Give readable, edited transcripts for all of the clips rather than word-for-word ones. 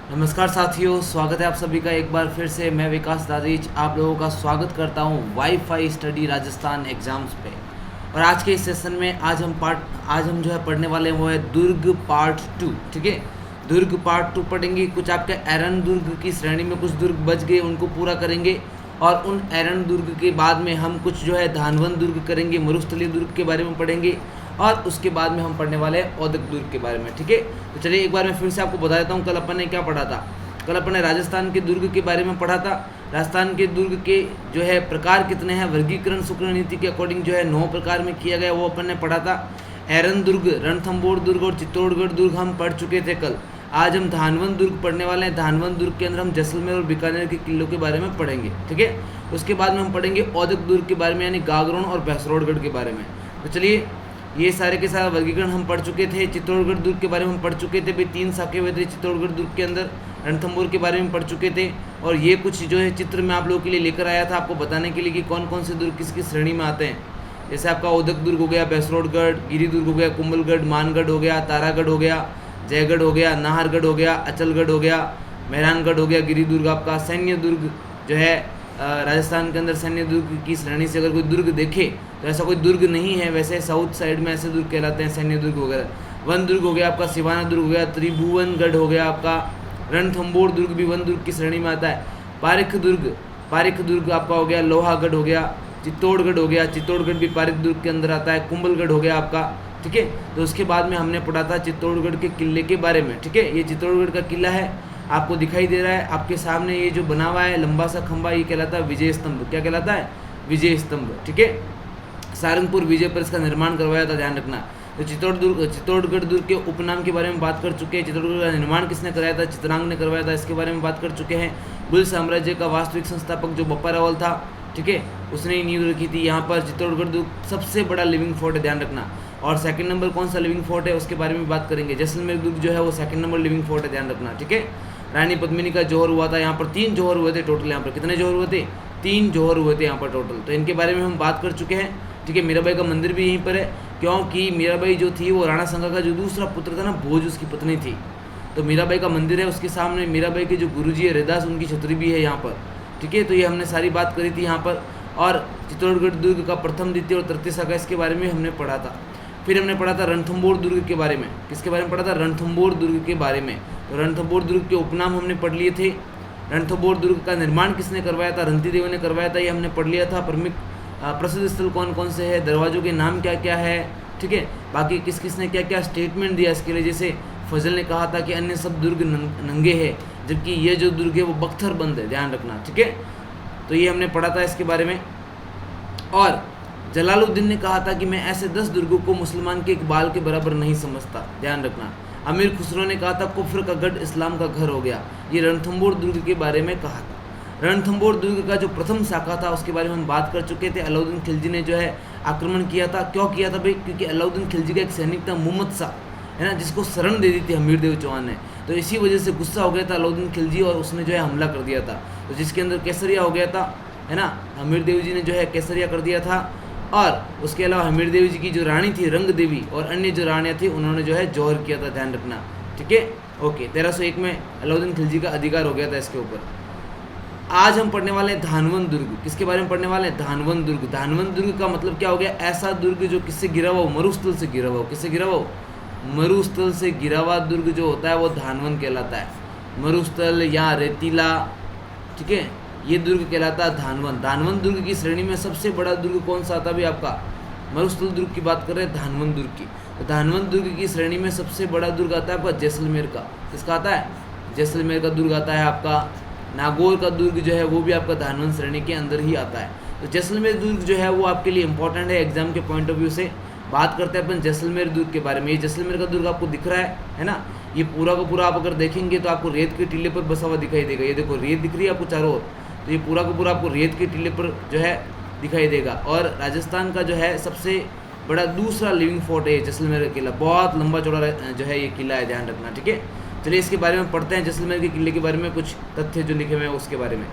नमस्कार साथियों, स्वागत है आप सभी का एक बार फिर से। मैं विकास दादीच आप लोगों का स्वागत करता हूं वाईफाई स्टडी राजस्थान एग्ज़ाम्स पे। और आज के इस सेशन में आज हम जो है पढ़ने वाले हैं वो है दुर्ग पार्ट 2। ठीक है, दुर्ग पार्ट 2 पढ़ेंगे। कुछ आपके एरन दुर्ग की श्रेणी में कुछ दुर्ग बच गए, उनको पूरा करेंगे। और उन एरन दुर्ग के बाद में हम कुछ जो है धानवन दुर्ग करेंगे, मरुस्थलीय दुर्ग के बारे में पढ़ेंगे। और उसके बाद में हम पढ़ने वाले हैं औदक दुर्ग के बारे में। ठीक है, तो चलिए एक बार मैं फिर से आपको बता देता हूँ कल अपन ने क्या पढ़ा था। कल अपन ने राजस्थान के दुर्ग के बारे में पढ़ा था। राजस्थान के दुर्ग के जो है प्रकार कितने हैं, वर्गीकरण शुक्ल नीति के अकॉर्डिंग जो है 9 प्रकार में किया गया, वो अपन ने पढ़ा था। एरन दुर्ग, रणथंबोर दुर्ग और चित्तौड़गढ़ दुर्ग हम पढ़ चुके थे कल। आज हम धानवन दुर्ग पढ़ने वाले हैं। धानवन दुर्ग के अंदर हम जैसलमेर और बीकानेर के किलों के बारे में पढ़ेंगे। ठीक है, उसके बाद में हम पढ़ेंगे औदक दुर्ग के बारे में, यानी गागरोन और भैंसरोडगढ़ के बारे में। तो चलिए, ये सारे के सारे वर्गीकरण हम पढ़ चुके थे। चित्तौड़गढ़ दुर्ग के बारे में हम पढ़ चुके थे भाई, 3 शाखे हुए थे चित्तौड़गढ़ दुर्ग के अंदर। रणथंबोर के बारे में पढ़ चुके थे। और ये कुछ जो है चित्र मैं आप लोगों के लिए लेकर आया था, आपको बताने के लिए कि कौन कौन से दुर्ग किसकी श्रेणी में आते हैं। जैसे आपका औदक दुर्ग हो गया, भैंसरोडगढ़, गिरी दुर्ग हो गया, कुंभलगढ़, मानगढ़ हो गया, तारागढ़ हो गया, जयगढ़ हो गया, नाहरगढ़ हो गया, अचलगढ़ हो गया, मेहरानगढ़ हो गया, गिरी दुर्ग आपका। सैन्य दुर्ग जो है राजस्थान के अंदर सैन्य दुर्ग की श्रेणी से अगर कोई दुर्ग देखे तो ऐसा कोई दुर्ग नहीं है। वैसे साउथ साइड में ऐसे दुर्ग कहलाते हैं सैन्य दुर्ग वगैरह। वन दुर्ग हो गया आपका, सिवाना दुर्ग हो गया, त्रिभुवनगढ़ हो गया आपका, रणथंबोर दुर्ग भी वन दुर्ग की श्रेणी में आता है। पारिख दुर्ग आपका हो गया, लोहागढ़ हो गया, चित्तौड़गढ़ हो गया, चित्तौड़गढ़ भी पारिख दुर्ग के अंदर आता है। कुंभलगढ़ हो गया आपका। ठीक है, तो उसके बाद में हमने पढ़ा था चित्तौड़गढ़ के किले के बारे में। ठीक है, ये चित्तौड़गढ़ का किला है, आपको दिखाई दे रहा है आपके सामने। ये जो बना हुआ है लंबा सा खंबा, ये कहलाता है विजय स्तंभ। क्या कहलाता है? विजय स्तंभ। ठीक है, सारंगपुर विजय पर इसका निर्माण करवाया था, ध्यान रखना। तो चित्तौड़गढ़ दुर्ग के उपनाम के बारे में बात कर चुके हैं। चित्तौड़गढ़ का निर्माण किसने कराया था? चित्रांग ने करवाया था, इसके बारे में बात कर चुके हैं। गुल साम्राज्य का वास्तविक संस्थापक जो बप्पा रावल था, ठीक है, उसने ही नींव रखी थी। यहाँ पर चित्तौड़गढ़ दुर्ग सबसे बड़ा लिविंग फोर्ट है, ध्यान रखना। और सेकंड नंबर कौन सा लिविंग फोर्ट है उसके बारे में बात करेंगे। जैसलमेर दुर्ग जो है वो सेकंड नंबर लिविंग फोर्ट है, ध्यान रखना। ठीक है, रानी पद्मिनी का जौहर हुआ था। यहाँ पर 3 जौहर हुए थे टोटल। यहाँ पर कितने जौहर हुए थे? 3 जौहर हुए थे यहाँ पर टोटल। तो इनके बारे में हम बात कर चुके हैं। ठीक है, मीराबाई का मंदिर भी यहीं पर है, क्योंकि मीराबाई जो थी वो राणा सांगा का जो दूसरा पुत्र था ना, भोज उसकी पत्नी थी। तो मीराबाई का मंदिर है, उसके सामने मीराबाई के जो गुरुजी है रैदास, उनकी छतरी भी है यहाँ पर। ठीक है, तो ये हमने सारी बात करी थी यहाँ पर। और चित्तौड़गढ़ दुर्ग का प्रथम, द्वितीय और तृतीय शाखा, इसके बारे में हमने पढ़ा था। फिर हमने पढ़ा था रणथंबोर दुर्ग के बारे में। किसके बारे में पढ़ा था? रणथंबोर दुर्ग के बारे में। तो रणथंबोर दुर्ग के उपनाम हमने पढ़ लिए थे। रणथंबोर दुर्ग का निर्माण किसने करवाया था? रंती देवी ने करवाया था, ये हमने पढ़ लिया था। प्रसिद्ध स्थल कौन कौन से हैं, दरवाज़ों के नाम क्या क्या है। ठीक है, बाकी किस किस ने क्या क्या स्टेटमेंट दिया इसके लिए। जैसे फजल ने कहा था कि अन्य सब दुर्ग नंगे हैं, जबकि ये जो दुर्ग है वो बख्तर बंद है, ध्यान रखना। ठीक है, तो ये हमने पढ़ा था इसके बारे में। और जलालुद्दीन ने कहा था कि मैं ऐसे 10 दुर्गों को मुसलमान के इकबाल के बराबर नहीं समझता, ध्यान रखना। अमीर खुसरो ने कहा था कुफ्र का गढ़ इस्लाम का घर हो गया, ये रणथंबोर दुर्ग के बारे में कहा था। रणथंबोर दुर्ग का जो प्रथम शाखा था उसके बारे में हम बात कर चुके थे। अलाउद्दीन खिलजी ने जो है आक्रमण किया था। क्यों किया था भाई? क्योंकि अलाउद्दीन खिलजी का एक सैनिक था मोहम्मद शाह, है ना, जिसको शरण दे दी थी हमीरदेव चौहान ने। तो इसी वजह से गुस्सा हो गया था अलाउद्दीन खिलजी और उसने जो है हमला कर दिया था। तो जिसके अंदर केसरिया हो गया था, है ना, हमीरदेव जी ने जो है केसरिया कर दिया था। और उसके अलावा हमीरदेव जी की जो रानी थी रंग देवी और अन्य जो रानियाँ थी, उन्होंने जो है जौहर किया था, ध्यान रखना। ठीक है, ओके। 1301 में अलाउद्दीन खिलजी का अधिकार हो गया था इसके ऊपर। आज हम पढ़ने वाले हैं धानवन दुर्ग। किसके बारे में पढ़ने वाले हैं? धानवन दुर्ग। धानवन दुर्ग का मतलब क्या हो गया? ऐसा दुर्ग जो किससे घिरा हुआ हो? मरुस्थल से घिरा हुआ हो। किससे घिरा हुआ हो? मरुस्थल से घिरा हुआ दुर्ग जो होता है वो धानवन कहलाता है। मरुस्थल या रेतीला, ठीक है, ये दुर्ग कहलाता है धानवन। धानवन दुर्ग की श्रेणी में सबसे बड़ा दुर्ग कौन सा आता है भाई आपका? मरुस्थल दुर्ग की बात कर रहे हैं, धानवन दुर्ग की। तो धानवन दुर्ग की श्रेणी में सबसे बड़ा दुर्ग आता है आपका जैसलमेर का। किसका आता है? जैसलमेर का दुर्ग आता है आपका। नागौर का दुर्ग जो है वो भी आपका धानवन श्रेणी के अंदर ही आता है। तो जैसलमेर दुर्ग जो है वो आपके लिए इंपॉर्टेंट है एग्जाम के पॉइंट ऑफ व्यू से। बात करते हैं अपन जैसलमेर दुर्ग के बारे में। ये जैसलमेर का दुर्ग आपको दिख रहा है ना, ये पूरा का पूरा आप अगर देखेंगे तो आपको रेत के टीले पर बसा हुआ दिखाई देगा। ये देखो रेत दिख रही है आपको चारों ओर, तो ये पूरा का पूरा आपको रेत के टीले पर जो है दिखाई देगा। और राजस्थान का जो है सबसे बड़ा दूसरा लिविंग फोर्ट है जैसलमेर का किला। बहुत लंबा चौड़ा जो है ये किला है, ध्यान रखना। ठीक है, चलिए इसके बारे में पढ़ते हैं। जैसलमेर के किले के बारे में कुछ तथ्य जो लिखे हुए हैं उसके बारे में।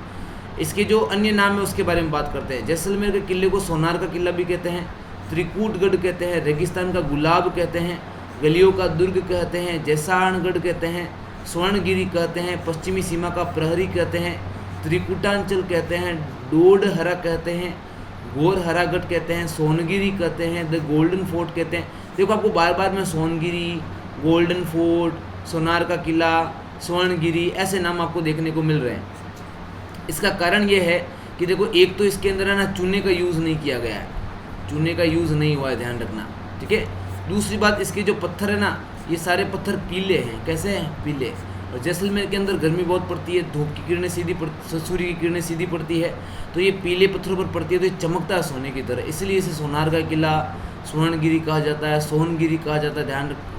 इसके जो अन्य नाम है उसके बारे में बात करते हैं। जैसलमेर के किले को सोनार का किला भी कहते हैं, त्रिकूटगढ़ कहते हैं, रेगिस्तान का गुलाब कहते हैं, गलियों का दुर्ग कहते हैं, जैसाणगढ़ कहते हैं, स्वर्णगिरी कहते हैं, पश्चिमी सीमा का प्रहरी कहते हैं, त्रिकुटांचल कहते हैं, डोडहरा कहते हैं, गोरहरागढ़ कहते हैं, सोनगिरी कहते हैं, द गोल्डन फोर्ट कहते हैं। देखो आपको बार बार मैं सोनगिरी, गोल्डन फोर्ट, सोनार का किला, स्वर्णगिरी ऐसे नाम आपको देखने को मिल रहे हैं। इसका कारण ये है कि देखो एक तो इसके अंदर है ना चूने का यूज़ नहीं किया गया है, चूने का यूज़ नहीं हुआ है, ध्यान रखना, ठीक है। दूसरी बात, इसके जो पत्थर है ना ये सारे पत्थर पीले हैं। कैसे हैं? पीले। और जैसलमेर के अंदर गर्मी बहुत पड़ती है, धूप की किरणें सीधी सूर्य की किरणें सीधी पड़ती है, तो ये पीले पत्थरों पर पड़ती है तो ये चमकता है सोने की तरह, इसलिए इसे सोनार का किला, स्वर्णगिरी कहा जाता है, सोनगिरी कहा जाता है,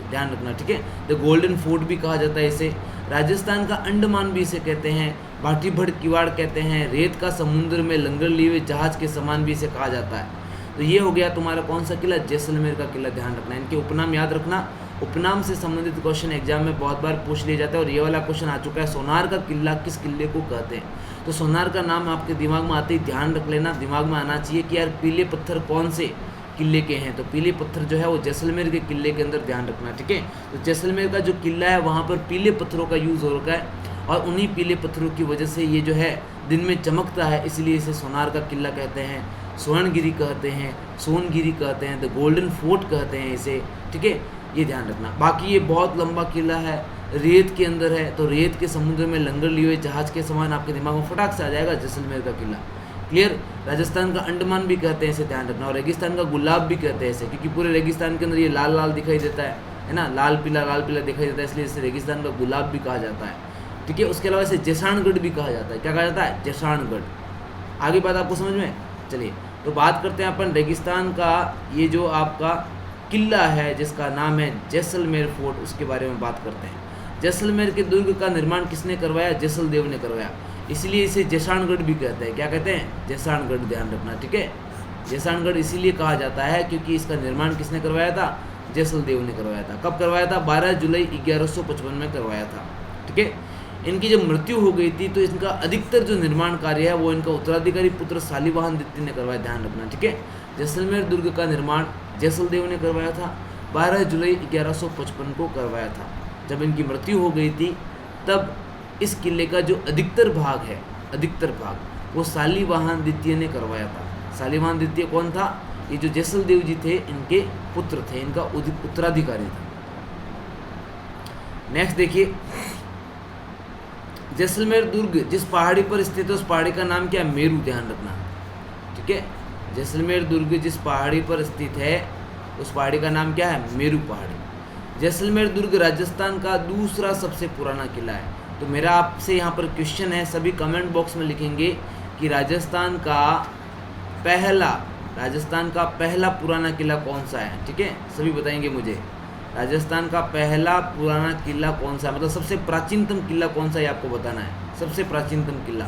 ध्यान रखना, ठीक है। द गोल्डन फोर्ट भी कहा जाता है इसे। राजस्थान का अंडमान भी इसे कहते हैं, भाटी भड़ किवाड़ कहते हैं, रेत का समुद्र में लंगर लिए हुए जहाज के समान भी इसे कहा जाता है। तो ये हो गया तुम्हारा कौन सा किला? जैसलमेर का किला। ध्यान रखना, इनके उपनाम याद रखना। उपनाम से संबंधित क्वेश्चन एग्जाम में बहुत बार पूछ लिया जाता है और ये वाला क्वेश्चन आ चुका है, सोनार का किला किस किले को कहते हैं? तो सोनार का नाम आपके दिमाग में आते ही ध्यान रख लेना, दिमाग में आना चाहिए कि यार पीले पत्थर कौन से किले के हैं, तो पीले पत्थर जो है वो जैसलमेर के किले के अंदर, ध्यान रखना, ठीक है। तो जैसलमेर का जो किला है वहाँ पर पीले पत्थरों का यूज़ हो रखा है और उन्हीं पीले पत्थरों की वजह से ये जो है दिन में चमकता है, इसलिए इसे सोनार का किला कहते हैं, स्वर्णगिरी कहते हैं, सोनगिरी कहते हैं, द गोल्डन फोर्ट कहते हैं इसे, ठीक है, ये ध्यान रखना। बाकी ये बहुत लंबा किला है, रेत के अंदर है, तो रेत के समुद्र में लंगर लिए हुए जहाज के समान आपके दिमाग में फटाक से आ जाएगा जैसलमेर का किला। क्लियर? राजस्थान का अंडमान भी कहते हैं इसे, ध्यान रखना। और रेगिस्तान का गुलाब भी कहते हैं इसे, क्योंकि पूरे रेगिस्तान के अंदर ये लाल लाल दिखाई देता है ना, लाल पीला दिखाई देता है, इसलिए इसे रेगिस्तान का गुलाब भी कहा जाता है, ठीक है। उसके अलावा इसे जैसानगढ़ भी कहा जाता है। क्या कहा जाता है? जैसानगढ़। आगे बात आपको समझ में? चलिए तो बात करते हैं अपन रेगिस्तान का, ये जो आपका किला है जिसका नाम है जैसलमेर फोर्ट, उसके बारे में बात करते हैं। जैसलमेर के दुर्ग का निर्माण किसने करवाया? जैसलदेव ने करवाया, इसलिए इसे जैसानगढ़ भी कहते हैं। क्या कहते हैं? जैसानगढ़, ध्यान रखना, ठीक है। जैसानगढ़ इसीलिए कहा जाता है क्योंकि इसका निर्माण किसने करवाया था? जैसलदेव ने करवाया था। कब करवाया था? 12 जुलाई 1155 में करवाया था, ठीक है। इनकी जब मृत्यु हो गई थी तो इनका अधिकतर जो निर्माण कार्य है वो इनका उत्तराधिकारी पुत्र शालिवाहन द्वितीय ने करवाया, ध्यान रखना, ठीक है। जैसलमेर दुर्ग का निर्माण जैसलदेव ने करवाया था, 12 जुलाई 1155 को करवाया था। जब इनकी मृत्यु हो गई थी तब इस किले का जो अधिकतर भाग है, अधिकतर भाग वो शालिवाहन द्वितीय ने करवाया था। शालिवाहन द्वितीय कौन था? ये जो जैसलदेव जी थे इनके पुत्र थे, इनका उत्तराधिकारी था। नेक्स्ट देखिए, जैसलमेर दुर्ग जिस पहाड़ी पर स्थित है उस पहाड़ी का नाम क्या है? मेरू, ध्यान रखना, ठीक है। जैसलमेर दुर्ग जिस पहाड़ी पर स्थित है उस पहाड़ी का नाम क्या है? मेरू पहाड़ी। जैसलमेर दुर्ग राजस्थान का दूसरा सबसे पुराना किला है। तो मेरा आपसे यहाँ पर क्वेश्चन है, सभी कमेंट बॉक्स में लिखेंगे कि राजस्थान का पहला पुराना किला कौन सा है, ठीक है। सभी बताएंगे मुझे राजस्थान का पहला पुराना किला कौन सा है, मतलब सबसे प्राचीनतम किला कौन सा है आपको बताना है, सबसे प्राचीनतम किला।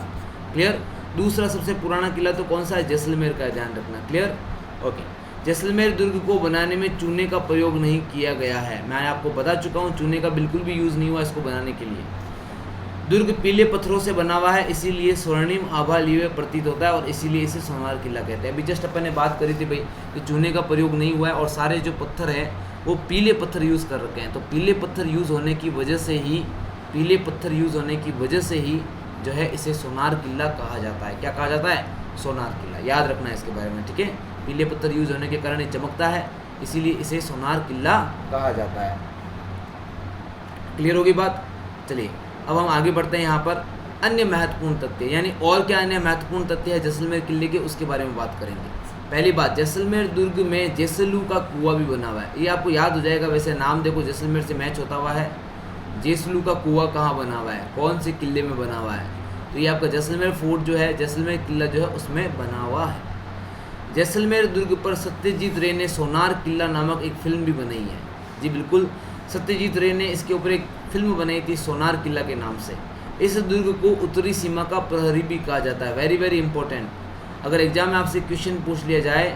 क्लियर? दूसरा सबसे पुराना किला तो कौन सा है? जैसलमेर का है, ध्यान रखना। क्लियर? ओके। जैसलमेर दुर्ग को बनाने में चूने का प्रयोग नहीं किया गया है, मैं आपको बता चुका हूँ, चूने का बिल्कुल भी यूज़ नहीं हुआ इसको बनाने के लिए। दुर्ग पीले पत्थरों से बना हुआ है, इसीलिए स्वर्णिम आभा लिए हुए प्रतीत होता है और इसीलिए इसे सोनार किला कहते हैं। अभी जस्ट अपन ने बात करी थी भाई कि चूने का प्रयोग नहीं हुआ है और सारे जो पत्थर हैं वो पीले पत्थर यूज़ कर रखे हैं, तो पीले पत्थर यूज़ होने की वजह से ही जो है इसे सोनार किला कहा जाता है। क्या कहा जाता है? सोनार किला। याद रखना है इसके बारे में, ठीक है। पीले पत्थर यूज़ होने के कारण ये चमकता है, इसीलिए इसे सोनार किला कहा जाता है। क्लियर होगी बात? चलिए अब हम आगे बढ़ते हैं। यहाँ पर अन्य महत्वपूर्ण तथ्य, यानी और क्या अन्य महत्वपूर्ण तथ्य है जैसलमेर किले के, उसके बारे में बात करेंगे। पहली बात, जैसलमेर दुर्ग में जैसलू का कुआं भी बना हुआ है। ये आपको याद हो जाएगा, वैसे नाम देखो जैसलमेर से मैच होता हुआ है। जैसलू का कुआं कहाँ बना हुआ है, कौन से किले में बना हुआ है? तो ये आपका जैसलमेर फोर्ट जो है, जैसलमेर किला जो है उसमें बना हुआ है। जैसलमेर दुर्ग पर सत्यजीत रे ने सोनार किला नामक एक फिल्म भी बनाई है। जी बिल्कुल, सत्यजीत रे ने इसके ऊपर एक फिल्म बनाई थी सोनार किला के नाम से। इस दुर्ग को उत्तरी सीमा का प्रहरी भी कहा जाता है। वेरी वेरी इंपॉर्टेंट, अगर एग्जाम में आपसे क्वेश्चन पूछ लिया जाए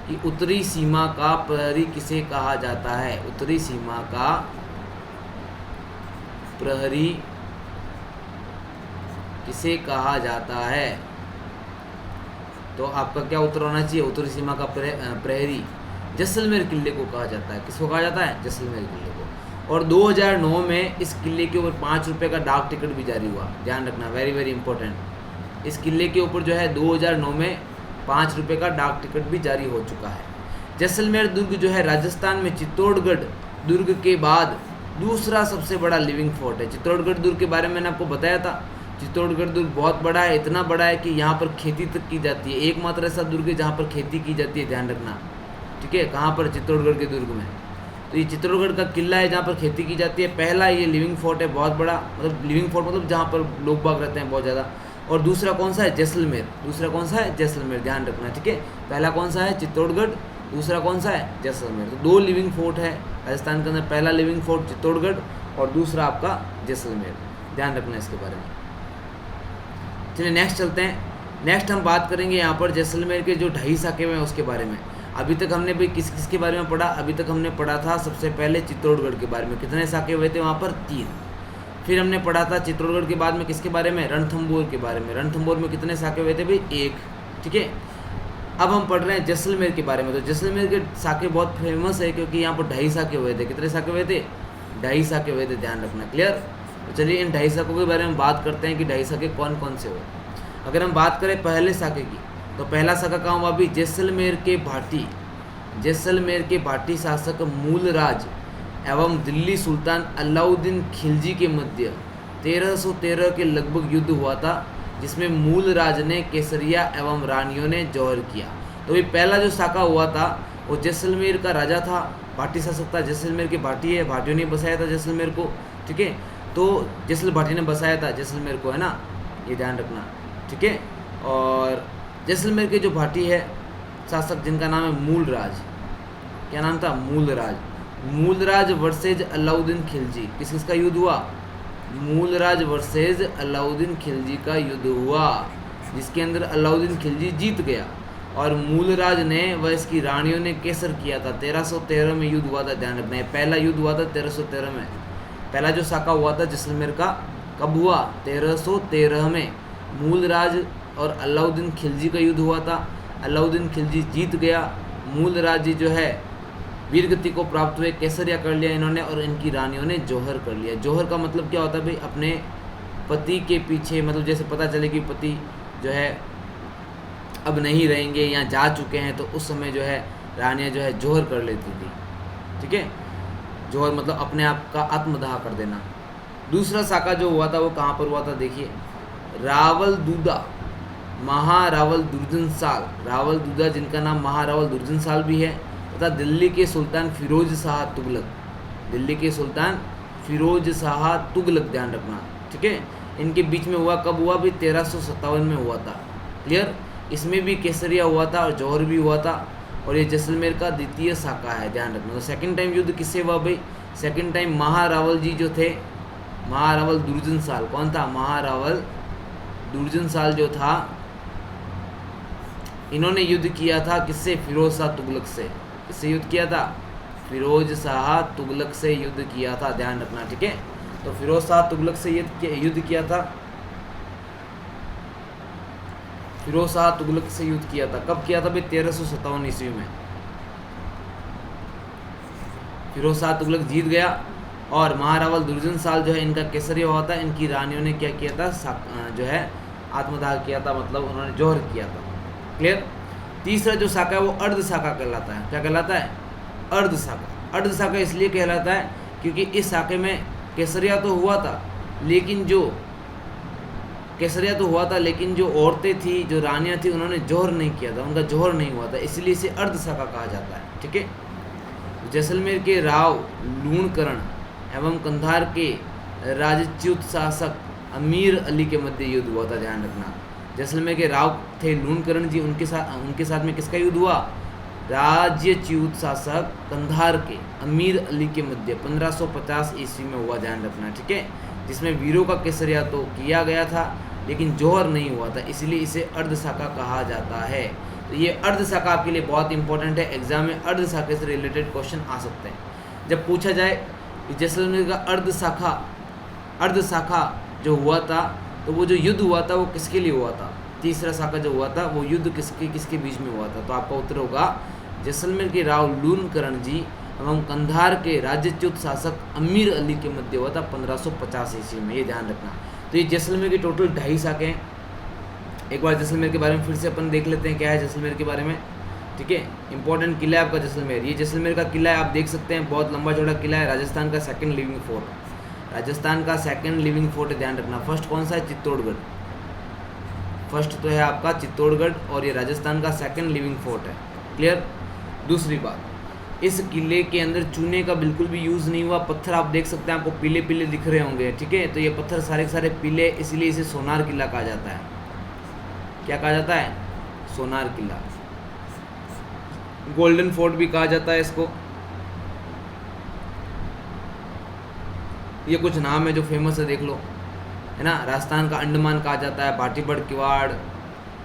कि उत्तरी सीमा का प्रहरी किसे कहा जाता है, उत्तरी सीमा का प्रहरी किसे कहा जाता है, तो आपका क्या उत्तर होना चाहिए? उत्तरी सीमा का प्रहरी जैसलमेर किले को कहा जाता है। किसको कहा जाता है? जैसलमेर किले को। और 2009 में इस किले के ऊपर 5 रुपये का डाक टिकट भी जारी हुआ, ध्यान रखना, वेरी वेरी इंपॉर्टेंट। इस किले के ऊपर जो है 2009 में 5 रुपये का डाक टिकट भी जारी हो चुका है। जैसलमेर दुर्ग जो है राजस्थान में चित्तौड़गढ़ दुर्ग के बाद दूसरा सबसे बड़ा लिविंग फोर्ट है। चित्तौड़गढ़ दुर्ग के बारे में मैंने आपको बताया था, चित्तौड़गढ़ दुर्ग बहुत बड़ा है, इतना बड़ा है कि यहाँ पर खेती तक की जाती है, एकमात्र ऐसा दुर्ग है जहाँ पर खेती की जाती है, ध्यान रखना, ठीक है। कहाँ पर? चित्तौड़गढ़ के दुर्ग में। तो ये चित्तौड़गढ़ का किला है जहाँ पर खेती की जाती है। पहला ये लिविंग फोर्ट है, बहुत बड़ा, मतलब लिविंग फोर्ट मतलब जहाँ पर लोग बाग रहते हैं बहुत ज़्यादा। और दूसरा कौन सा है? जैसलमेर। दूसरा कौन सा है? जैसलमेर, ध्यान रखना, ठीक है। पहला कौन सा है? चित्तौड़गढ़, दूसरा कौन सा है? जैसलमेर। तो 2 लिविंग फोर्ट है राजस्थान के अंदर, पहला लिविंग फोर्ट चित्तौड़गढ़ और दूसरा आपका जैसलमेर, ध्यान रखना इसके बारे में। चलिए नेक्स्ट चलते हैं। नेक्स्ट हम बात करेंगे यहाँ पर जैसलमेर के जो 2.5 साके हुए हैं उसके बारे में। अभी तक हमने भाई किस किस के बारे में पढ़ा? अभी तक हमने पढ़ा था सबसे पहले चित्तौड़गढ़ के बारे में, कितने साके हुए थे वहाँ पर? 3। फिर हमने पढ़ा था चित्तौड़गढ़ के बाद में किसके बारे में? रणथंभौर के बारे में। रणथंभौर में कितने साके हुए थे भाई? 1, ठीक है। अब हम पढ़ रहे हैं जैसलमेर के बारे में। तो जैसलमेर के साके बहुत फेमस है क्योंकि यहाँ पर 2.5 साके हुए थे। कितने साके हुए थे? 2.5 साके हुए थे, ध्यान रखना, क्लियर। तो चलिए इन 2.5 साकों के बारे में बात करते हैं कि 2.5 साके कौन कौन से हुए। अगर हम बात करें पहले साके की, तो पहला साका कहाँ हुआ अभी? जैसलमेर के भाटी। जैसलमेर के भाटी शासक मूलराज एवं दिल्ली सुल्तान अलाउद्दीन खिलजी के मध्य 1313 के लगभग युद्ध हुआ था, जिसमें मूलराज ने केसरिया एवं रानियों ने जौहर किया। तो ये पहला जो साका हुआ था वो जैसलमेर का राजा था, भाटी शासक था, जैसलमेर के भाटी है, भाटियों ने बसाया था जैसलमेर को, ठीक है। तो जैसल भाटी ने बसाया था जैसलमेर को, है ना, ये ध्यान रखना, ठीक है। और जैसलमेर के जो भाटी है शासक जिनका नाम है मूलराज, क्या नाम था? मूलराज। मूलराज वर्सेज अलाउद्दीन खिलजी, किस किस का युद्ध हुआ? मूलराज वर्सेज अलाउद्दीन खिलजी का युद्ध हुआ, जिसके अंदर अलाउद्दीन खिलजी जीत गया और मूलराज ने व इसकी रानियों ने केसर किया था। 1313 में युद्ध हुआ था, ध्यान रखना है। पहला युद्ध हुआ था 1313 में। पहला जो साका हुआ था जैसलमेर का कब हुआ? 1313 में। मूलराज और अलाउद्दीन खिलजी का युद्ध हुआ था, अलाउद्दीन खिलजी जीत गया, मूलराज जी जो है वीरगति को प्राप्त हुए, केसरिया कर लिया इन्होंने और इनकी रानियों ने जौहर कर लिया। जौहर का मतलब क्या होता है भाई? अपने पति के पीछे, मतलब जैसे पता चले कि पति जो है अब नहीं रहेंगे या जा चुके हैं, तो उस समय जो है रानियाँ जो है जौहर कर लेती थी, ठीक है। जौहर मतलब अपने आप का आत्मदाह कर देना। दूसरा साका जो हुआ था वो कहाँ पर हुआ था? देखिए, रावल दूदा महारावल दुर्जनसाल, रावल दूदा जिनका नाम महारावल दुर्जनसाल भी है, तथा दिल्ली के सुल्तान फिरोज शाह तुगलक, दिल्ली के सुल्तान फिरोज शाह तुगलक, ध्यान रखना, ठीक है। इनके बीच में हुआ, कब हुआ भी? 1357 में हुआ था, क्लियर। इसमें भी केसरिया हुआ था और जौहर भी हुआ था और ये जैसलमेर का द्वितीय साका है, ध्यान रखना। तो सेकंड टाइम युद्ध किससे हुआ भाई? सेकंड टाइम महारावल जी जो थे, महारावल दुर्जनसाल, कौन था? महारावल दुर्जनसाल जो था, इन्होंने युद्ध किया था किससे? फिरोज शाह तुगलक से। किससे युद्ध किया था? फिरोज शाह तुगलक से युद्ध किया था, ध्यान रखना, ठीक है। तो फिरोज शाह तुगलक से युद्ध किया था, फिरोज शाह तुगलक से युद्ध किया था। कब किया था भाई? 1357 ईस्वी में। फिरोज शाह तुगलक जीत गया और महारावल दुर्जनसाल जो है इनका केसरिया हुआ था। इनकी रानियों ने क्या किया था? जो है आत्मदाह किया था, मतलब उन्होंने जौहर किया था, क्लियर। तीसरा जो साका है वो अर्ध साका कहलाता है। क्या कहलाता है? अर्ध साका। अर्ध साका इसलिए कहलाता है क्योंकि इस साके में केसरिया तो हुआ था, लेकिन जो औरतें थी, जो रानियां थी, उन्होंने जौहर नहीं किया था, उनका जौहर नहीं हुआ था, इसलिए इसे अर्ध साका कहा जाता है, ठीक है। जैसलमेर के राव लूणकरण एवं कंधार के राजच्युत शासक अमीर अली के मध्य युद्ध हुआ था, ध्यान रखना। जैसलमेर के राव थे लूणकरण जी, उनके साथ में किसका युद्ध हुआ? राज्यच्युत शासक कंधार के अमीर अली के मध्य 1550 ईस्वी में हुआ, ध्यान रखना, ठीक है। जिसमें वीरों का केसरिया तो किया गया था लेकिन जौहर नहीं हुआ था, इसलिए इसे अर्ध साका कहा जाता है। तो ये अर्ध साका आपके लिए बहुत इंपॉर्टेंट है, एग्जाम में अर्ध साके से रिलेटेड क्वेश्चन आ सकते हैं। जब पूछा जाए कि जैसलमेर का अर्ध साका जो हुआ था, तो वो जो युद्ध हुआ था वो किसके लिए हुआ था? तीसरा साका जो हुआ था वो युद्ध किसके बीच में हुआ था? तो आपका उत्तर होगा जैसलमेर के राव लूणकरण जी एवं कंधार के राज्यच्युत शासक अमीर अली के मध्य हुआ था 1550 ईस्वी में, ये ध्यान रखना। तो ये जैसलमेर की टोटल 2.5 शाखें हैं। एक बार जैसलमेर के बारे में फिर से अपन देख लेते हैं क्या है जैसलमेर के बारे में, ठीक है। इंपॉर्टेंट किला है आपका जैसलमेर। ये जैसलमेर का किला है, आप देख सकते हैं बहुत लंबा चौड़ा किला है। राजस्थान का सेकंड लिविंग फोर्ट, राजस्थान का सेकंड लिविंग फोर्ट है, ध्यान रखना। फर्स्ट कौन सा है? चित्तौड़गढ़। फर्स्ट तो है आपका चित्तौड़गढ़ और ये राजस्थान का सेकंड लिविंग फोर्ट है। क्लियर। दूसरी बात, इस किले के अंदर चूने का बिल्कुल भी यूज़ नहीं हुआ। पत्थर आप देख सकते हैं, आपको पीले पीले दिख रहे होंगे, ठीक है। तो ये पत्थर सारे के सारे पीले, इसलिए इसे सोनार किला कहा जाता है। क्या कहा जाता है? सोनार किला। गोल्डन फोर्ट भी कहा जाता है इसको। ये कुछ नाम है जो फेमस है, देख लो, है ना। राजस्थान का अंडमान कहा जाता है, भाटीगढ़ किवाड़,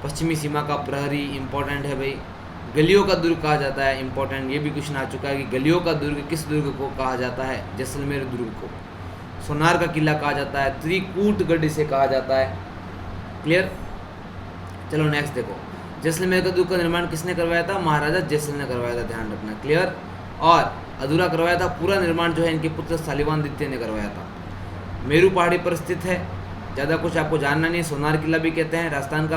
पश्चिमी सीमा का प्रहरी, इंपॉर्टेंट है भाई। गलियों का दुर्ग कहा जाता है, इंपॉर्टेंट, ये भी क्वेश्चन आ चुका है कि गलियों का दुर्ग किस दुर्ग को कहा जाता है? जैसलमेर दुर्ग को। सोनार का किला कहा जाता है, त्रिकूटगढ़ इसे कहा जाता है। क्लियर। चलो नेक्स्ट देखो, जैसलमेर का दुर्ग का निर्माण किसने करवाया था? महाराजा जैसल ने करवाया था, ध्यान रखना। क्लियर। और अधूरा करवाया था पूरा निर्माण जो है इनके पुत्र शालिवाहन द्वितीय ने करवाया था। मेरू पहाड़ी पर स्थित है, ज़्यादा कुछ आपको जानना नहीं। सोनार किला भी कहते हैं, राजस्थान का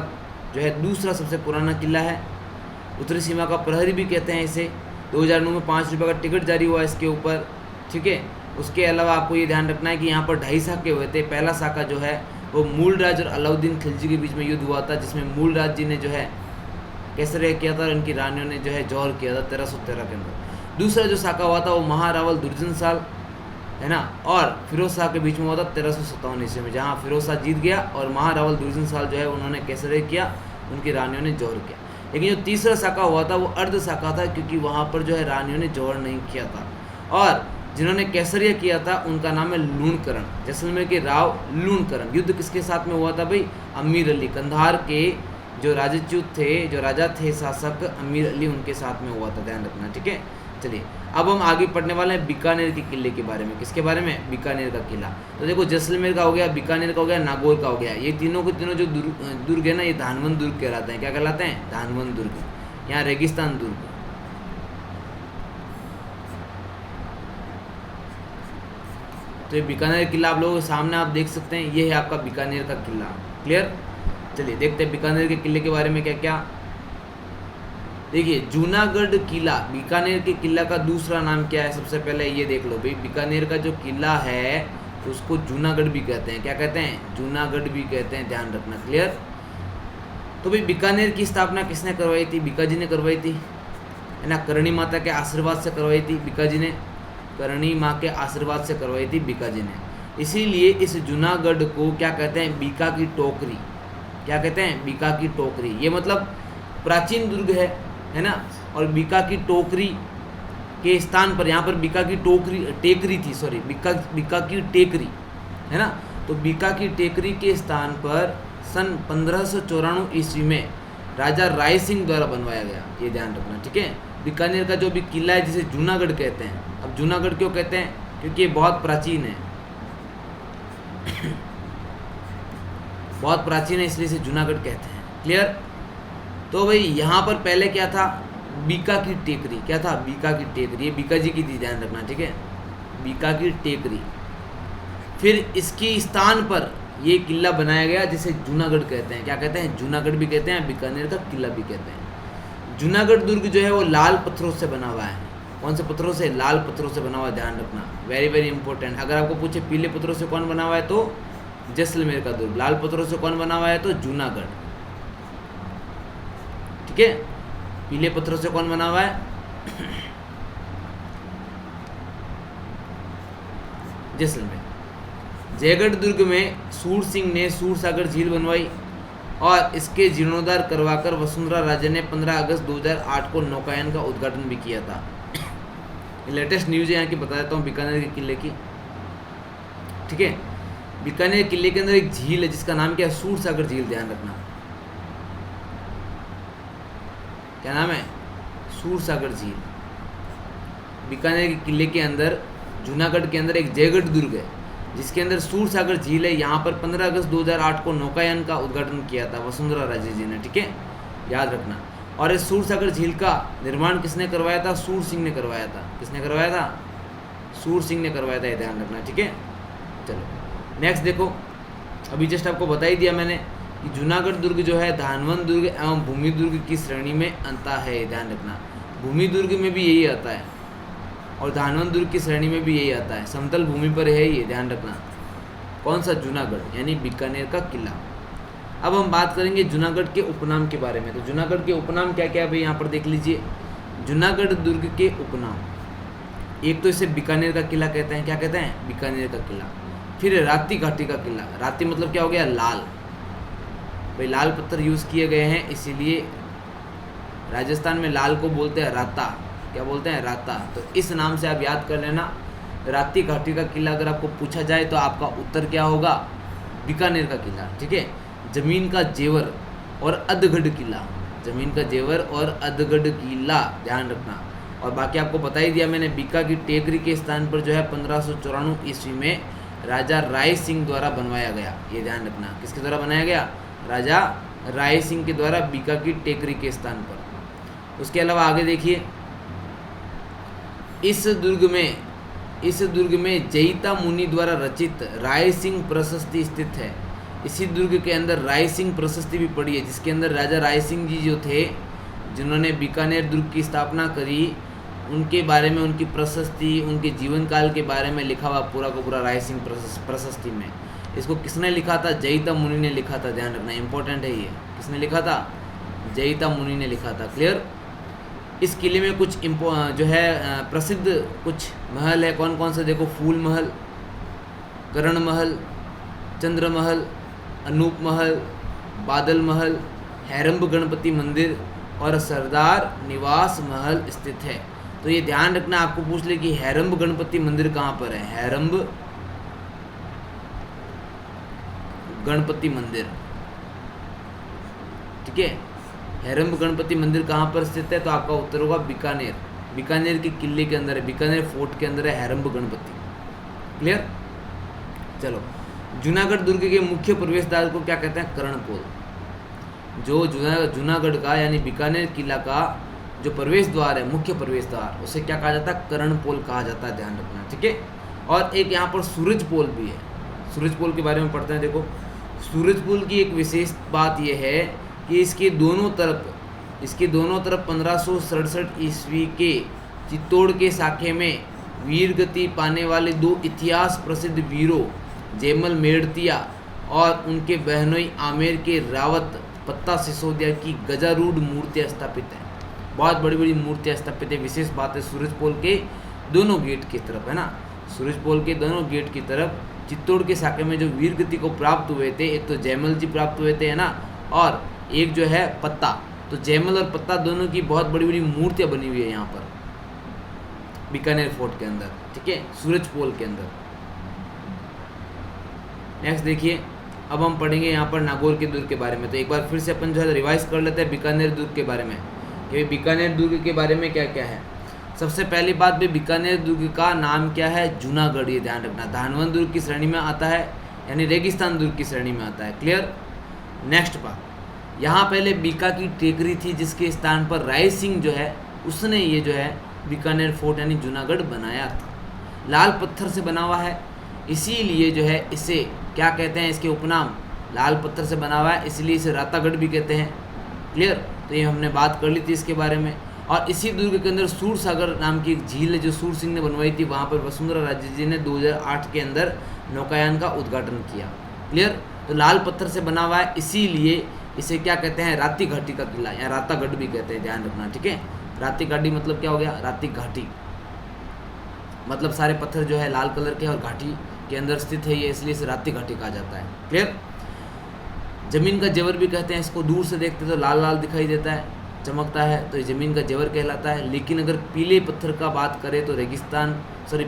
जो है दूसरा सबसे पुराना किला है। उत्तरी सीमा का प्रहरी भी कहते हैं इसे। 2009 में 5 रुपये का टिकट जारी हुआ इसके ऊपर, ठीक है। उसके अलावा आपको ये ध्यान रखना है कि यहाँ पर 2.5 शाखे हुए थे। पहला शाखा जो है वो मूलराज और अलाउद्दीन खिलजी के बीच में युद्ध हुआ था, जिसमें मूलराज जी ने जो है कैसरिया किया था और उनकी रानियों ने जो है जौहर किया था 1313 के अंदर। दूसरा जो शाखा हुआ था वो महारावल दुर्जन साल, है ना, और फिरोज शाह के बीच में हुआ था 1357 ईस्वी में, जहाँ फिरोज शाह जीत गया और महारावल दुर्जन साल जो है उन्होंने कैसरिया किया, उनकी रानियों ने जौहर किया। लेकिन जो तीसरा शाखा हुआ था वो अर्ध शाखा था, क्योंकि वहाँ पर जो है रानियों ने जौहर नहीं किया था। और जिन्होंने कैसरिया किया था उनका नाम है लूणकरण। जैसलमेर के राव लूणकरण। युद्ध किसके साथ में हुआ था भाई? अमीर अली, कंधार के जो राजच्युत थे, जो राजा थे शासक अमीर अली, उनके साथ में हुआ था, ध्यान रखना, ठीक है। चलिए अब हम आगे पढ़ने वाले हैं बीकानेर के किले के बारे में। किसके बारे में? बीकानेर का किला। तो देखो जैसलमेर का हो गया, बीकानेर का हो गया, नागौर का हो गया। ये तीनों के तीनों जो दुर्ग है ना, ये धानवंत दुर्ग कहलाते हैं। क्या कहलाते हैं? धानवंत दुर्ग। यहाँ रेगिस्तान दुर्ग। तो ये बीकानेर किला आप लोगों के सामने आप देख सकते हैं, ये है आपका बीकानेर का किला। क्लियर। चलिए देखते हैं बीकानेर के किले के बारे में क्या क्या। देखिए जूनागढ़ किला, बीकानेर के किला का दूसरा नाम क्या है? सबसे पहले ये देख लो भाई, बीकानेर का जो किला है उसको जूनागढ़ भी कहते हैं। क्या कहते हैं? जूनागढ़ भी कहते हैं, ध्यान रखना। क्लियर। तो भाई बीकानेर की स्थापना किसने करवाई थी? बीकाजी ने करवाई थी, है ना। करणी माता के आशीर्वाद से करवाई थी बीकाजी ने, करणी माँ के आशीर्वाद से करवाई थी बीकाजी ने। इसीलिए इस जूनागढ़ को क्या कहते हैं? बीका की टोकरी। क्या कहते हैं? बीका की टोकरी। ये मतलब प्राचीन दुर्ग है ना। और बीका की टोकरी के स्थान पर, यहाँ पर बीका की टेकरी थी, सॉरी, बीका की टेकरी, है ना। तो बीका की टेकरी के स्थान पर सन 1594 ईस्वी में राजा राय सिंह द्वारा बनवाया गया, ये ध्यान रखना, ठीक है। बीकानेर का जो भी किला है जिसे जूनागढ़ कहते हैं। अब जूनागढ़ क्यों कहते हैं? क्योंकि ये बहुत प्राचीन है बहुत प्राचीन है, इसलिए इसे जूनागढ़ कहते हैं। क्लियर। तो भाई यहाँ पर पहले क्या था? बीका की टेकरी। क्या था? बीका की टेकरी। ये बीका जी की थी, ध्यान रखना, ठीक है। बीका की टेकरी। फिर इसके स्थान पर ये किला बनाया गया जिसे जूनागढ़ कहते हैं। क्या कहते हैं? जूनागढ़ भी कहते हैं, बीकानेर का किला भी कहते हैं। जूनागढ़ दुर्ग जो है वो लाल पत्थरों से बना हुआ है। कौन से पत्थरों से? लाल पत्थरों से बना हुआ है, ध्यान रखना, वेरी वेरी इंपॉर्टेंट। अगर आपको पूछे पीले पत्थरों से कौन बना हुआ है तो जैसलमेर का दुर्ग। लाल पत्थरों से कौन बना हुआ है तो जूनागढ़, ठीक है। पीले पत्थरों से कौन बना हुआ है? जैसलमेर। जयगढ़ दुर्ग में सूर सिंह ने सूरसागर झील बनवाई और इसके जीर्णोद्धार करवाकर वसुंधरा राजे ने 15 अगस्त 2008 को नौकायन का उद्घाटन भी किया था। लेटेस्ट न्यूज है यहाँ की, बता देता हूँ बीकानेर के किले की, ठीक है। बीकानेर किले के अंदर एक झील है जिसका नाम क्या है? सूरसागर झील, ध्यान रखना। क्या नाम है? सूरसागर झील। बीकानेर के किले के अंदर, जूनागढ़ के अंदर एक जयगढ़ दुर्ग है जिसके अंदर सूरसागर झील है। यहाँ पर 15 अगस्त 2008 को नौकायन का उद्घाटन किया था वसुंधरा राजे जी ने, ठीक है, याद रखना। और इस सूरसागर झील का निर्माण किसने करवाया था? सूर सिंह ने करवाया था। किसने करवाया था? सूर सिंह ने करवाया था, ये ध्यान रखना, ठीक है। चलो नेक्स्ट देखो, अभी जस्ट आपको बता ही दिया मैंने कि जूनागढ़ दुर्ग जो है धानवन दुर्ग एवं भूमि दुर्ग की श्रेणी में आता है, ये ध्यान रखना। भूमि दुर्ग में भी यही आता है और धानवन दुर्ग की श्रेणी में भी यही आता है, समतल भूमि पर है ये, ध्यान रखना। कौन सा? जूनागढ़, यानी बीकानेर का किला। अब हम बात करेंगे जूनागढ़ के उपनाम के बारे में। तो जूनागढ़ के उपनाम क्या क्या है भाई, यहाँ पर देख लीजिए। जूनागढ़ दुर्ग के उपनाम, एक तो इसे बीकानेर का किला कहते हैं। क्या कहते हैं? बीकानेर का किला। फिर राती घाटी का किला। राती मतलब क्या हो गया? लाल। भाई लाल पत्थर यूज़ किए गए हैं, इसीलिए राजस्थान में लाल को बोलते हैं राता। क्या बोलते हैं? राता। तो इस नाम से आप याद कर लेना। राती घाटी का किला अगर आपको पूछा जाए तो आपका उत्तर क्या होगा? बीकानेर का किला, ठीक है। जमीन का जेवर और अधगढ़ किला, जमीन का जेवर और अधगढ़ किला, ध्यान रखना। और बाकी आपको बता ही दिया मैंने, बीका की टेकरी के स्थान पर जो है 1594 ईस्वी में राजा राय सिंह द्वारा बनवाया गया, ये ध्यान रखना। किसके द्वारा बनाया गया? राजा राय सिंह के द्वारा बीका की टेकरी के स्थान पर। उसके अलावा आगे देखिए, इस दुर्ग में जयिता मुनि द्वारा रचित राय सिंह प्रशस्ति स्थित है। इसी दुर्ग के अंदर राय सिंह प्रशस्ति भी पड़ी है, जिसके अंदर राजा राय सिंह जी जो थे, जिन्होंने बीकानेर दुर्ग की स्थापना करी, उनके बारे में, उनकी प्रशस्ति, उनके जीवन काल के बारे में लिखा हुआ पूरा का पूरा राय सिंह प्रशस्ति में। इसको किसने लिखा था? जयिता मुनि ने लिखा था, ध्यान रखना, इंपॉर्टेंट है ये। किसने लिखा था? जयिता मुनि ने लिखा था। क्लियर। इस किले में कुछ जो है प्रसिद्ध कुछ महल है। कौन कौन से? देखो, फूल महल, करण महल, चंद्र महल, अनूप महल, बादल महल, हैरम्ब गणपति मंदिर और सरदार निवास महल स्थित है। तो ये ध्यान रखना, आपको पूछ ले कि हैरम्ब गणपति मंदिर कहाँ पर है? हैरम्ब गणपति मंदिर, ठीक है। हैरम्ब गणपति मंदिर कहाँ पर स्थित है? तो आपका उत्तर होगा बीकानेर। बीकानेर के किले के अंदर है, बीकानेर फोर्ट के अंदर है हैरम्ब गणपति। क्लियर। चलो, जूनागढ़ दुर्ग के मुख्य प्रवेश द्वार को क्या कहते हैं? कर्णपोल। जो जूनागढ़ का यानी बीकानेर किला का जो प्रवेश द्वार है, मुख्य प्रवेश द्वार, उसे क्या कहा जाता है? कर्णपोल कहा जाता है, ध्यान रखना, ठीक है। और एक यहाँ पर सूरज पोल भी है। सूरज पोल के बारे में पढ़ते हैं। देखो, सूरज पोल की एक विशेष बात यह है कि इसके दोनों तरफ 1567 ईस्वी के चित्तौड़ के साखे में वीर गति पाने वाले दो इतिहास प्रसिद्ध वीरों जयमल मेड़तिया और उनके बहनोई आमेर के रावत पत्ता सिसोदिया की गजारूढ़ मूर्तियाँ स्थापित हैं। बहुत बड़ी बड़ी मूर्तियाँ स्थापित है। विशेष बात है, सूरज पोल के दोनों गेट की तरफ, है ना, सूरज पोल के दोनों गेट की तरफ चित्तौड़ के साखे में जो वीर गति को प्राप्त हुए थे, एक तो जयमल जी प्राप्त हुए थे, है ना, और एक जो है पत्ता। तो जयमल और पत्ता दोनों की बहुत बड़ी बड़ी मूर्तियाँ बनी हुई है यहाँ पर बीकानेर फोर्ट के अंदर, ठीक है, सूरज पोल के अंदर। नेक्स्ट देखिए, अब हम पढ़ेंगे यहाँ पर नागौर के दुर्ग के बारे में। तो एक बार फिर से अपन जो है रिवाइज कर लेते हैं बीकानेर दुर्ग के बारे में कि बीकानेर दुर्ग के बारे में क्या क्या है। सबसे पहली बात भी, बीकानेर दुर्ग का नाम क्या है? जूनागढ़, ये ध्यान रखना। धानवन दुर्ग की श्रेणी में आता है, यानी रेगिस्तान दुर्ग की श्रेणी में आता है। क्लियर। नेक्स्ट बात, यहाँ पहले बीका की टेकरी थी, जिसके स्थान पर राय सिंह जो है उसने ये जो है बीकानेर फोर्ट यानी जूनागढ़ बनाया था। लाल पत्थर से बना हुआ है, इसीलिए जो है इसे क्या कहते हैं? इसके उपनाम लाल पत्थर से बना हुआ है, इसलिए इसे रातागढ़ भी कहते हैं। क्लियर। तो ये हमने बात कर ली थी इसके बारे में। और इसी दुर्ग के अंदर सूरसागर नाम की एक झील है जो सूर सिंह ने बनवाई थी। वहाँ पर वसुंधरा राजे जी ने 2008 के अंदर नौकायान का उद्घाटन किया। क्लियर। तो लाल पत्थर से बना हुआ है, इसीलिए इसे क्या कहते हैं? राती घाटी का किला या रातागढ़ भी कहते हैं, ध्यान रखना, ठीक है। राती घाटी मतलब क्या हो गया? राती घाटी मतलब सारे पत्थर जो है लाल कलर के और घाटी के अंदर स्थित है ये, इसलिए इसे राती घाटी कहा जाता है। क्लियर। जमीन का जेवर भी कहते हैं इसको। दूर से देखते तो लाल लाल दिखाई देता है, चमकता है, तो ये ज़मीन का जेवर कहलाता है। लेकिन अगर पीले पत्थर का बात करें तो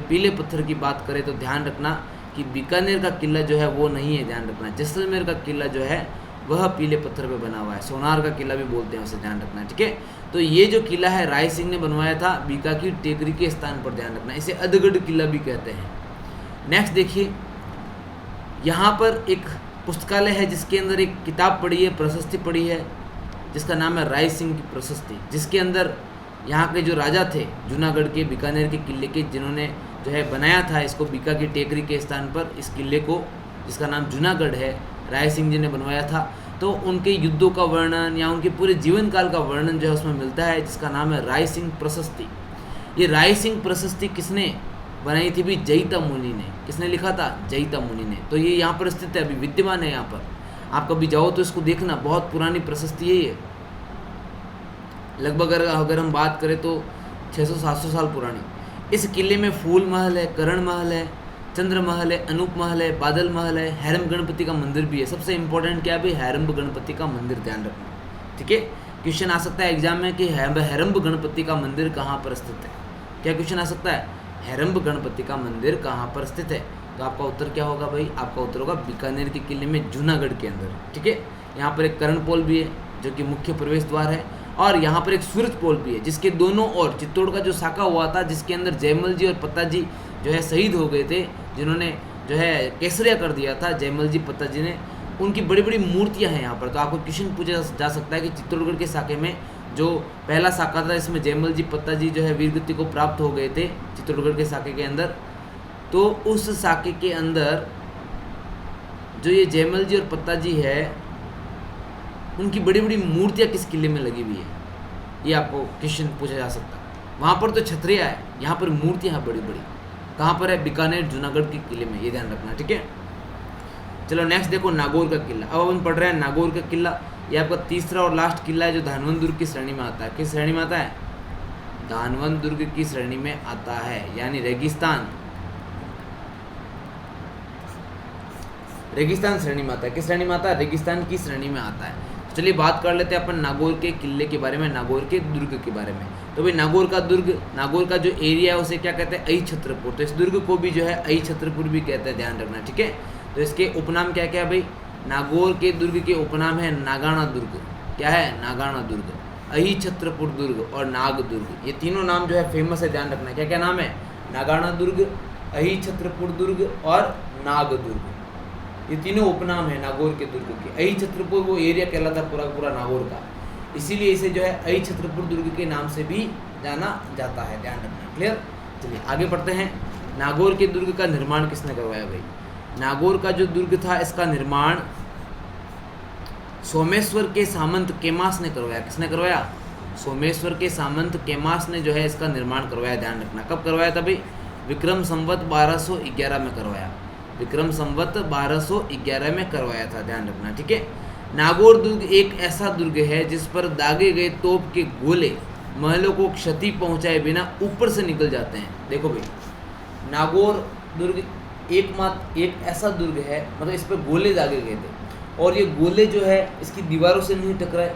पीले पत्थर की बात करें तो ध्यान रखना कि बीकानेर का किला जो है वो नहीं है, ध्यान रखना। जैसलमेर का किला जो है वह पीले पत्थर पे बना हुआ है, सोनार का किला भी बोलते हैं उसे, ध्यान रखना, ठीक है। तो ये जो किला है राय सिंह ने बनवाया था बीका की टेकरी के स्थान पर, ध्यान रखना। इसे अधगढ़ किला भी कहते हैं। नेक्स्ट देखिए, यहाँ पर एक पुस्तकालय है जिसके अंदर एक किताब पढ़ी है, प्रशस्ति पढ़ी है, जिसका नाम है राय सिंह की प्रशस्ति, जिसके अंदर यहाँ के जो राजा थे जूनागढ़ के बीकानेर के किले के, जिन्होंने जो है बनाया था इसको बीका की टेकरी के स्थान पर इस किले को, जिसका नाम जूनागढ़ है, राय सिंह जी ने बनवाया था। तो उनके युद्धों का वर्णन या उनके पूरे जीवन काल का वर्णन जो है उसमें मिलता है, जिसका नाम है राय सिंह प्रशस्ति। ये राय सिंह प्रशस्ति किसने बनाई थी भी? जयिता मुनि ने। किसने लिखा था? जयिता मुनि ने। तो ये यहाँ पर स्थित है, अभी विद्यमान है यहाँ पर। आप कभी जाओ तो इसको देखना, बहुत पुरानी प्रशस्ति है ये, लगभग अगर हम बात करें तो 600-700 साल पुरानी। इस किले में फूल महल है, करण महल है, चंद्र महल है, अनूप महल है, बादल महल है, हैरम गणपति का मंदिर भी है। सबसे इंपॉर्टेंट क्या है भाई? हैरम गणपति का मंदिर, ध्यान रखना, ठीक है। क्वेश्चन आ सकता है एग्जाम में कि हैरम गणपति का मंदिर कहाँ पर स्थित है। क्या क्वेश्चन आ सकता है? हैरम गणपति का मंदिर कहाँ पर स्थित है? तो आपका उत्तर क्या होगा भाई? आपका उत्तर होगा बीकानेर के किले में, जूनागढ़ के अंदर, ठीक है। यहाँ पर एक कर्ण पोल भी है जो कि मुख्य प्रवेश द्वार है, और यहाँ पर एक सूरज पोल भी है जिसके दोनों ओर चित्तौड़ का जो साका हुआ था, जिसके अंदर जयमल जी और पत्ता जी जो है शहीद हो गए थे, जिन्होंने जो है केसरिया कर दिया था जयमल जी पत्ता जी ने, उनकी बड़ी बड़ी मूर्तियाँ हैं यहाँ पर। तो आपको क्वेश्चन पूछा जा सकता है कि चित्तौड़गढ़ के साके में जो पहला साका था, इसमें जयमल जी पत्ता जी जो है वीरगति को प्राप्त हो गए थे चित्तौड़गढ़ के साके के अंदर, तो उस साके के अंदर जो ये जयमल जी और पत्ता जी है, उनकी बड़ी बड़ी मूर्तियाँ किस किले में लगी हुई है, ये आपको क्वेश्चन पूछा जा सकता है। वहाँ पर तो छतरिया है, यहाँ पर मूर्तियाँ हैं बड़ी बड़ी। कहाँ पर है? बीकानेर जूनागढ़ के किले में, ये ध्यान रखना, ठीक है। चलो नेक्स्ट देखो, नागौर का किला। अब हम पढ़ रहे हैं नागौर का किला। ये आपका तीसरा और लास्ट किला है जो धानवंत दुर्ग की श्रेणी में आता है। किस श्रेणी में आता है? धानवंत दुर्ग की श्रेणी में आता है, यानी रेगिस्तान श्रेणी में आता है। किस श्रेणी में आता है? रेगिस्तान की श्रेणी में आता है। चलिए बात कर लेते हैं अपन नागौर के किले के बारे में, नागौर के दुर्ग के बारे में। तो भाई नागौर का दुर्ग, नागौर का जो एरिया है उसे क्या कहते हैं? अहि छत्रपुर। तो इस दुर्ग को भी जो है अहि छत्रपुर भी कहते हैं, ध्यान रखना, ठीक है। तो इसके उपनाम क्या क्या है भाई? नागौर के दुर्ग के उपनाम है नागाना दुर्ग। क्या है? नागाना दुर्ग, अहि छत्रपुर दुर्ग और नाग दुर्ग। ये तीनों नाम जो है फेमस है, ध्यान रखना। क्या क्या नाम है? नागाना दुर्ग, अहि छत्रपुर दुर्ग और नाग दुर्ग। ये तीनों उपनाम है नागौर के दुर्ग के। अहि छत्रपुर वो एरिया कहलाता है पूरा पूरा नागौर का, इसीलिए इसे जो है अहि छत्रपुर दुर्ग के नाम से भी जाना जाता है, ध्यान रखना, क्लियर। चलिए आगे बढ़ते हैं। नागौर के दुर्ग का निर्माण किसने करवाया भाई? नागौर का जो दुर्ग था इसका निर्माण सोमेश्वर के सामंत केमास ने करवाया। किसने करवाया? सोमेश्वर के सामंत केमास ने जो है इसका निर्माण करवाया, ध्यान रखना। कब करवाया था भाई? विक्रम संवत 1211 में करवाया। विक्रम संवत 1211 में करवाया था, ध्यान रखना, ठीक है। नागौर दुर्ग एक ऐसा दुर्ग है जिस पर दागे गए तोप के गोले महलों को क्षति पहुंचाए बिना ऊपर से निकल जाते हैं। देखो भाई, नागौर दुर्ग एकमात्र एक ऐसा दुर्ग है, मतलब इस पर गोले दागे गए थे और ये गोले जो है इसकी दीवारों से नहीं टकराए,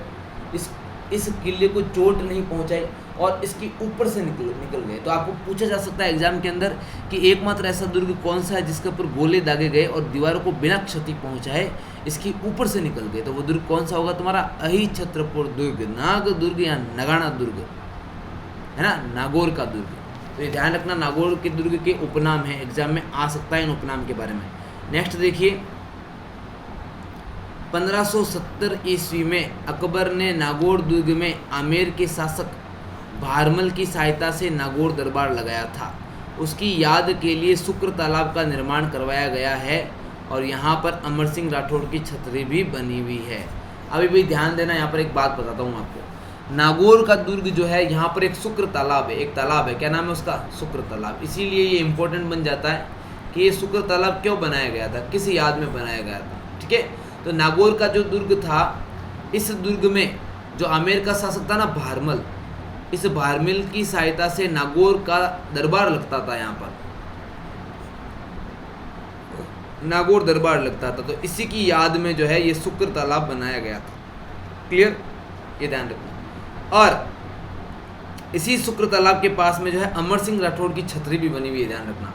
इस किले को चोट नहीं पहुंचाई और इसके ऊपर से निकल गए। तो आपको पूछा जा सकता है एग्जाम के अंदर कि एकमात्र ऐसा दुर्ग कौन सा है जिसके ऊपर गोले दागे गए और दीवारों को बिना क्षति पहुंचाए इसके ऊपर से निकल गए। तो वो दुर्ग कौन सा होगा तुम्हारा? अहि छत्रपुर दुर्ग, नाग दुर्ग या नगाना दुर्ग, है ना, नागौर का दुर्ग। तो ये ध्यान रखना, नागौर के दुर्ग के उपनाम है, एग्जाम में आ सकता है इन उपनाम के बारे में। नेक्स्ट देखिए, 1570 ईस्वी में अकबर ने नागौर दुर्ग में आमेर के शासक भारमल की सहायता से नागौर दरबार लगाया था। उसकी याद के लिए शुक्र तालाब का निर्माण करवाया गया है और यहाँ पर अमर सिंह राठौड़ की छतरी भी बनी हुई है। अभी भी ध्यान देना, यहाँ पर एक बात बताता हूँ आपको। नागौर का दुर्ग जो है, यहाँ पर एक शुक्र तालाब है, एक तालाब है, क्या नाम है उसका? शुक्र तालाब। इसीलिए ये इंपॉर्टेंट बन जाता है कि ये शुक्र तालाब क्यों बनाया गया था, किस याद में बनाया गया था, ठीक है। तो नागौर का जो दुर्ग था, इस दुर्ग में जो आमेर का शासक था ना भारमल, इस भारमल की सहायता से नागौर का दरबार लगता था, यहाँ पर नागौर दरबार लगता था। तो इसी की याद में जो है ये शुक्र तालाब बनाया गया था, क्लियर, ये ध्यान रखना। और इसी शुक्र तालाब के पास में जो है अमर सिंह राठौड़ की छतरी भी बनी हुई है, ध्यान रखना,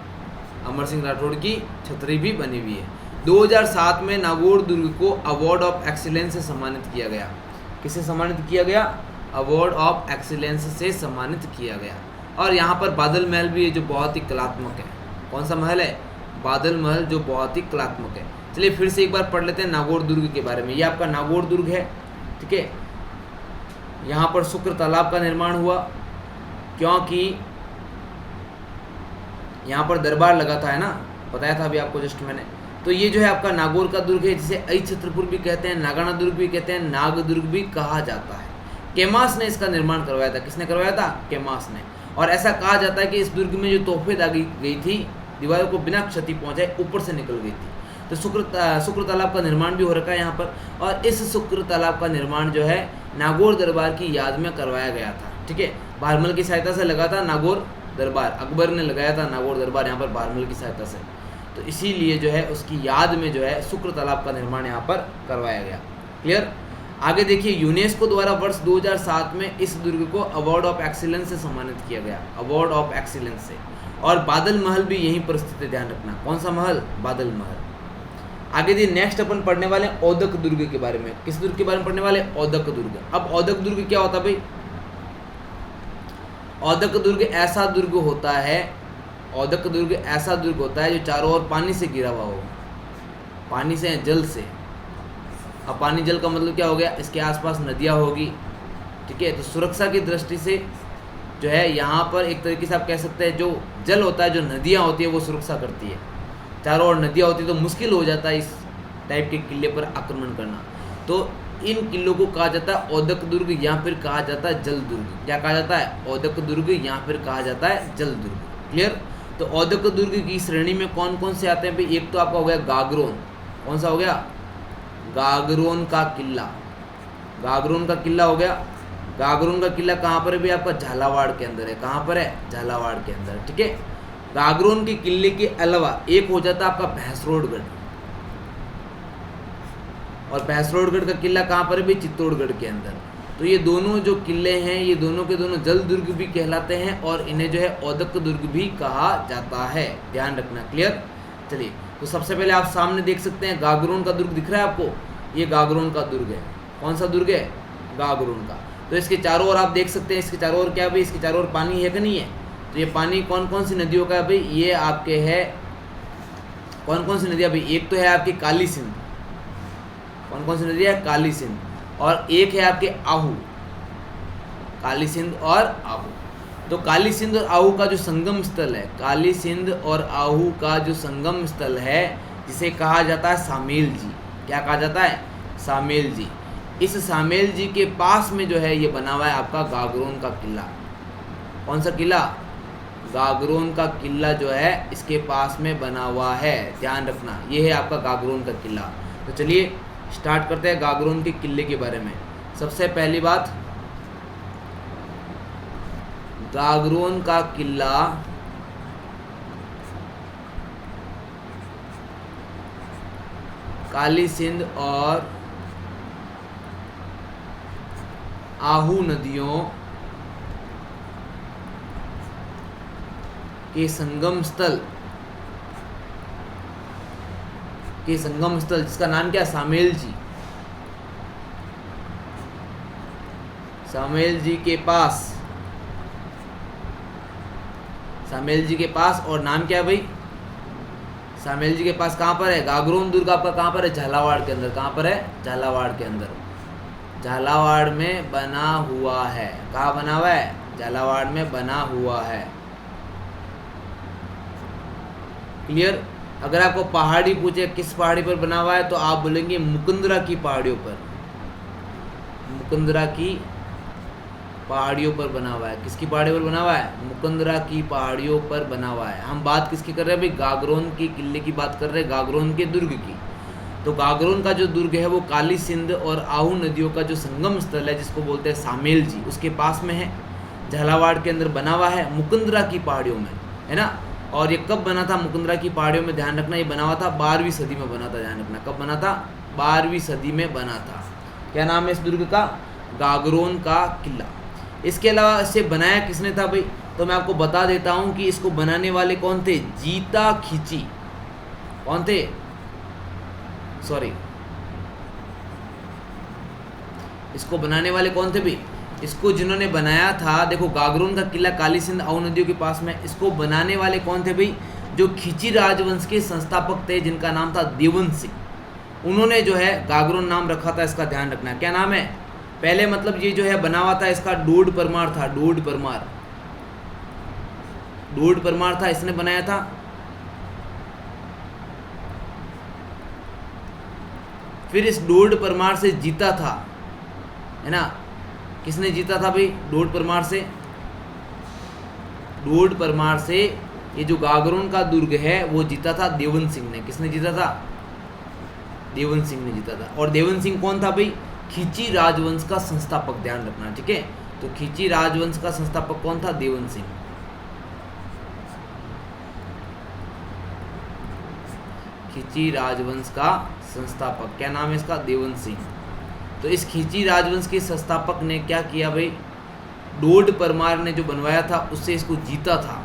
अमर सिंह राठौड़ की छतरी भी बनी हुई है। 2007 में नागौर दुर्ग को अवार्ड ऑफ एक्सीलेंस से सम्मानित किया गया। किससे सम्मानित किया गया? अवार्ड ऑफ एक्सीलेंस से सम्मानित किया गया। और यहाँ पर बादल महल भी है जो बहुत ही कलात्मक है। कौन सा महल है? बादल महल, जो बहुत ही कलात्मक है। चलिए फिर से एक बार पढ़ लेते हैं नागौर दुर्ग के बारे में। ये आपका नागौर दुर्ग है, ठीक है। यहाँ पर शुक्र तालाब का निर्माण हुआ, क्योंकि यहाँ पर दरबार लगा था, है ना, बताया था अभी आपको जस्ट मैंने। तो ये जो है आपका नागौर का दुर्ग है, जिसे अई छत्रपुर भी कहते हैं, नागाना दुर्ग भी कहते हैं, नाग दुर्ग भी कहा जाता है। कैमास ने इसका निर्माण करवाया था। किसने करवाया था? कैमास ने। और ऐसा कहा जाता है कि इस दुर्ग में जो तोहफे दागी गई थी, दीवारों को बिना क्षति पहुंचाए ऊपर से निकल गई थी। तो शुक्र तालाब का निर्माण भी हो रखा है यहाँ पर, और इस शुक्र तालाब का निर्माण जो है नागौर दरबार की याद में करवाया गया था। ठीक है, भारमल की सहायता से लगा था नागौर दरबार, अकबर ने लगाया था नागौर दरबार यहाँ पर भारमल की सहायता से। तो इसीलिए जो है उसकी याद में जो है शुक्र तालाब का निर्माण यहाँ पर करवाया गया। क्लियर? आगे देखिए, यूनेस्को द्वारा वर्ष 2007 में इस दुर्ग को अवार्ड ऑफ एक्सीलेंस से सम्मानित किया गया, अवार्ड ऑफ एक्सीलेंस से। और बादल महल भी यहीं पर स्थित है, ध्यान रखना। कौन सा महल? बादल महल। आगे दी नेक्स्ट अपन पढ़ने वाले औदक दुर्ग के बारे में। किस दुर्ग के बारे में पढ़ने वाले? औदक दुर्ग। अब औदक दुर्ग क्या होता है भाई? औदक दुर्ग ऐसा दुर्ग होता है, औदक दुर्ग ऐसा दुर्ग होता है जो चारों ओर पानी से घिरा हुआ हो, पानी से, जल से। अब पानी जल का मतलब क्या हो गया? इसके आसपास नदियाँ होगी। ठीक है, तो सुरक्षा की दृष्टि से जो है यहाँ पर एक तरीके से आप कह सकते हैं, जो जल होता है, जो नदियाँ होती है, वो सुरक्षा करती है। चारों ओर नदियाँ होती है तो मुश्किल हो जाता है इस टाइप के किले पर आक्रमण करना। तो इन किलों को कहा जाता है औदक दुर्ग, या फिर कहा जाता है जल दुर्ग। क्या कहा जाता है? औदक दुर्ग, या फिर कहा जाता है जल दुर्ग। क्लियर? तो औदक दुर्ग की श्रेणी में कौन कौन से आते हैं भाई? एक तो आपका हो गया गागरोन। कौन सा हो गया? गागरोन का किला। गागरोन का किला हो गया। गागरोन का किला कहाँ पर है भाई? आपका झालावाड़ के अंदर है। कहाँ पर है? झालावाड़ के अंदर। ठीक है, गागरोन के किले के अलावा एक हो जाता है आपका भैंसरोडगढ़, और भैंसरोडगढ़ का किला कहाँ पर है भाई? चित्तौड़गढ़ के अंदर। तो ये दोनों जो किले हैं, ये दोनों के दोनों जल दुर्ग भी कहलाते हैं, और इन्हें जो है औदक दुर्ग भी कहा जाता है, ध्यान रखना। क्लियर? चलिए, तो सबसे पहले आप सामने देख सकते हैं गागरोन का दुर्ग दिख रहा है आपको? ये गागरोन का दुर्ग है। कौन सा दुर्ग है? गागरोन का। तो इसके चारों ओर आप देख सकते हैं, इसके चारों ओर क्या है भाई? इसके चारों ओर पानी है कि नहीं है? तो ये पानी कौन कौन सी नदियों का है भाई? ये आपके है, कौन कौन सी नदियाँ भाई? एक तो है आपकी काली सिंध। कौन कौन सी नदी है? काली सिंध। और एक है आपके आहू, काली सिंध और आहू। तो काली सिंध और आहू का जो संगम स्थल है, काली सिंध और आहू का जो संगम स्थल है, जिसे कहा जाता है सामेल जी। क्या कहा जाता है? सामेल जी। इस सामेल जी के पास में जो है ये बना हुआ है आपका गागरोन का किला। कौन सा किला? गागरोन का किला जो है इसके पास में बना हुआ है, ध्यान रखना। ये है आपका गागरोन का किला। तो चलिए स्टार्ट करते हैं गागरोन के किले के बारे में। सबसे पहली बात, गागरोन का किला काली सिंध और आहू नदियों के संगम स्थल जिसका नाम क्या? सामेल जी। सामेल जी के पास, सामेल जी के पास, और नाम क्या है भाई? सामेल जी के पास कहाँ पर है? गागरोन दुर्ग आपका कहाँ पर है? झालावाड़ के अंदर। कहाँ पर है? झालावाड़ के अंदर। झालावाड़ में बना हुआ है। कहाँ बना हुआ है? झालावाड़ में बना हुआ है। क्लियर? अगर आपको पहाड़ी पूछे किस पहाड़ी पर बना हुआ है, तो आप बोलेंगे मुकुंदरा की पहाड़ियों पर। मुकुंदरा की पहाड़ियों पर बना हुआ है। किसकी पहाड़ियों पर बना हुआ है? मुकुंदरा की पहाड़ियों पर बना हुआ है। हम बात किसकी कर रहे हैं भाई? गागरोन के किले की बात कर रहे हैं, गागरोन के दुर्ग की। तो गागरोन का जो दुर्ग है वो काली सिंध और आहू नदियों का जो संगम स्थल है, जिसको बोलते हैं सामेल जी, उसके पास में है। झालावाड़ के अंदर बना हुआ है, मुकुंदरा की पहाड़ियों में, है ना। और ये कब बना था? मुकुंदरा की पहाड़ियों में, ध्यान रखना। ये बना हुआ था 12वीं सदी में बना था, ध्यान रखना। कब बना था? 12वीं सदी में बना था। क्या नाम है इस दुर्ग का? गागरोन का किला। इसके अलावा इसे बनाया किसने था भाई? तो मैं आपको बता देता हूँ कि इसको बनाने वाले कौन थे? जीता खिची। कौन थे? सॉरी, इसको बनाने वाले कौन थे भाई? इसको जिन्होंने बनाया था, देखो गागरोन का किला काली सिंध आहू नदियों के पास में, इसको बनाने वाले कौन थे भाई? जो खिची राजवंश के संस्थापक थे, जिनका नाम था देवंश सिंह। उन्होंने जो है गागरोन नाम रखा था इसका, ध्यान रखना। क्या नाम है? पहले मतलब ये जो है बना हुआ था, इसका डोड परमार था, डोड परमार था, इसने बनाया था। फिर इस डोड परमार से जीता था, है ना। किसने जीता था भाई डोड परमार से ये जो गागरोन का दुर्ग है वो जीता था देवन सिंह ने। किसने जीता था? देवन सिंह ने जीता था। और देवन सिंह कौन था भाई? खिची राजवंश का संस्थापक, ध्यान रखना, ठीक है। तो खिची राजवंश का संस्थापक कौन था? देवन सिंह। खिची राजवंश का संस्थापक, क्या नाम है इसका? देवन सिंह। तो इस खिची राजवंश के संस्थापक ने क्या किया भाई? डोड परमार ने जो बनवाया था उससे इसको जीता था,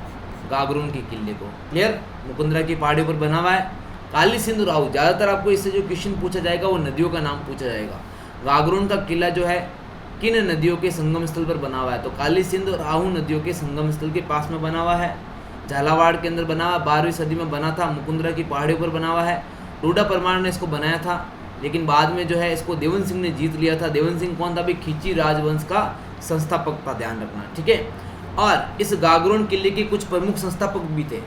गागरोन के किले को। क्लियर? मुकुंदरा की पहाड़ियों पर बना हुआ है। काली सिंधु राहु, ज़्यादातर आपको इससे जो क्वेश्चन पूछा जाएगा वो नदियों का नाम पूछा जाएगा। गागरोन का किला जो है किन नदियों के संगम स्थल पर बना हुआ है? तो काली सिंधु राहु नदियों के संगम स्थल के पास में बना हुआ है। झालावाड़ के अंदर बना हुआ, 12वीं सदी में बना था। मुकुंदरा की पहाड़ियों पर बना हुआ है। डोडा परमार ने इसको बनाया था, लेकिन बाद में जो है इसको देवन सिंह ने जीत लिया था। देवन सिंह कौन था भाई? खिची राजवंश का संस्थापक था, ध्यान रखना, ठीक है। और इस गागरोन किले के कुछ प्रमुख संस्थापक भी थे।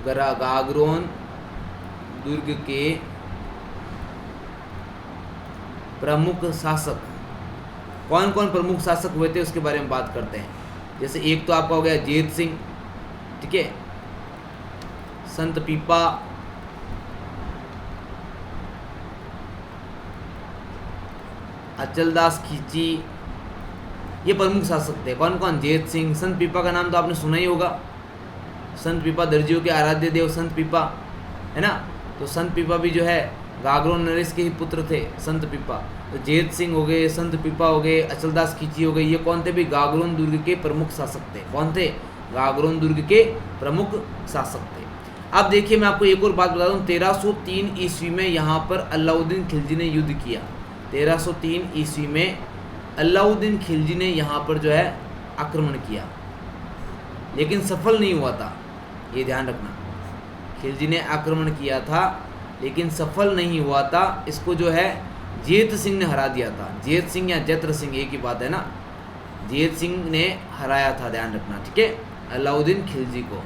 गागरोन दुर्ग के प्रमुख शासक कौन कौन प्रमुख शासक हुए थे उसके बारे में बात करते हैं। जैसे एक तो आपका हो गया जेत सिंह, ठीक है, संत पीपा, अचलदास खींची, ये प्रमुख शासक थे। कौन कौन? जेत सिंह। संत पीपा का नाम तो आपने सुना ही होगा। संत पीपा दर्जियों के आराध्य देव संत पीपा, है ना। तो संत पीपा भी जो है गागरोन नरेश के ही पुत्र थे, संत पीपा। तो जेत सिंह हो गए, संत पीपा हो गए, अचलदास खींची हो गई, ये कौन थे भी? गागरोन दुर्ग के प्रमुख शासक थे। कौन थे? गागरोन दुर्ग के प्रमुख शासक थे। अब देखिए मैं आपको एक और बात बता दूं, 1303 ईस्वी में यहाँ पर अलाउद्दीन खिलजी ने युद्ध किया। 1303 ईस्वी में अलाउद्दीन खिलजी ने यहाँ पर जो है आक्रमण किया, लेकिन सफल नहीं हुआ था, ये ध्यान रखना। खिलजी ने आक्रमण किया था लेकिन सफल नहीं हुआ था। इसको जो है जेत सिंह ने हरा दिया था। जेत सिंह या जत्र सिंह एक ही बात है ना। जेत सिंह ने हराया था, ध्यान रखना, ठीक है, अलाउद्दीन खिलजी को।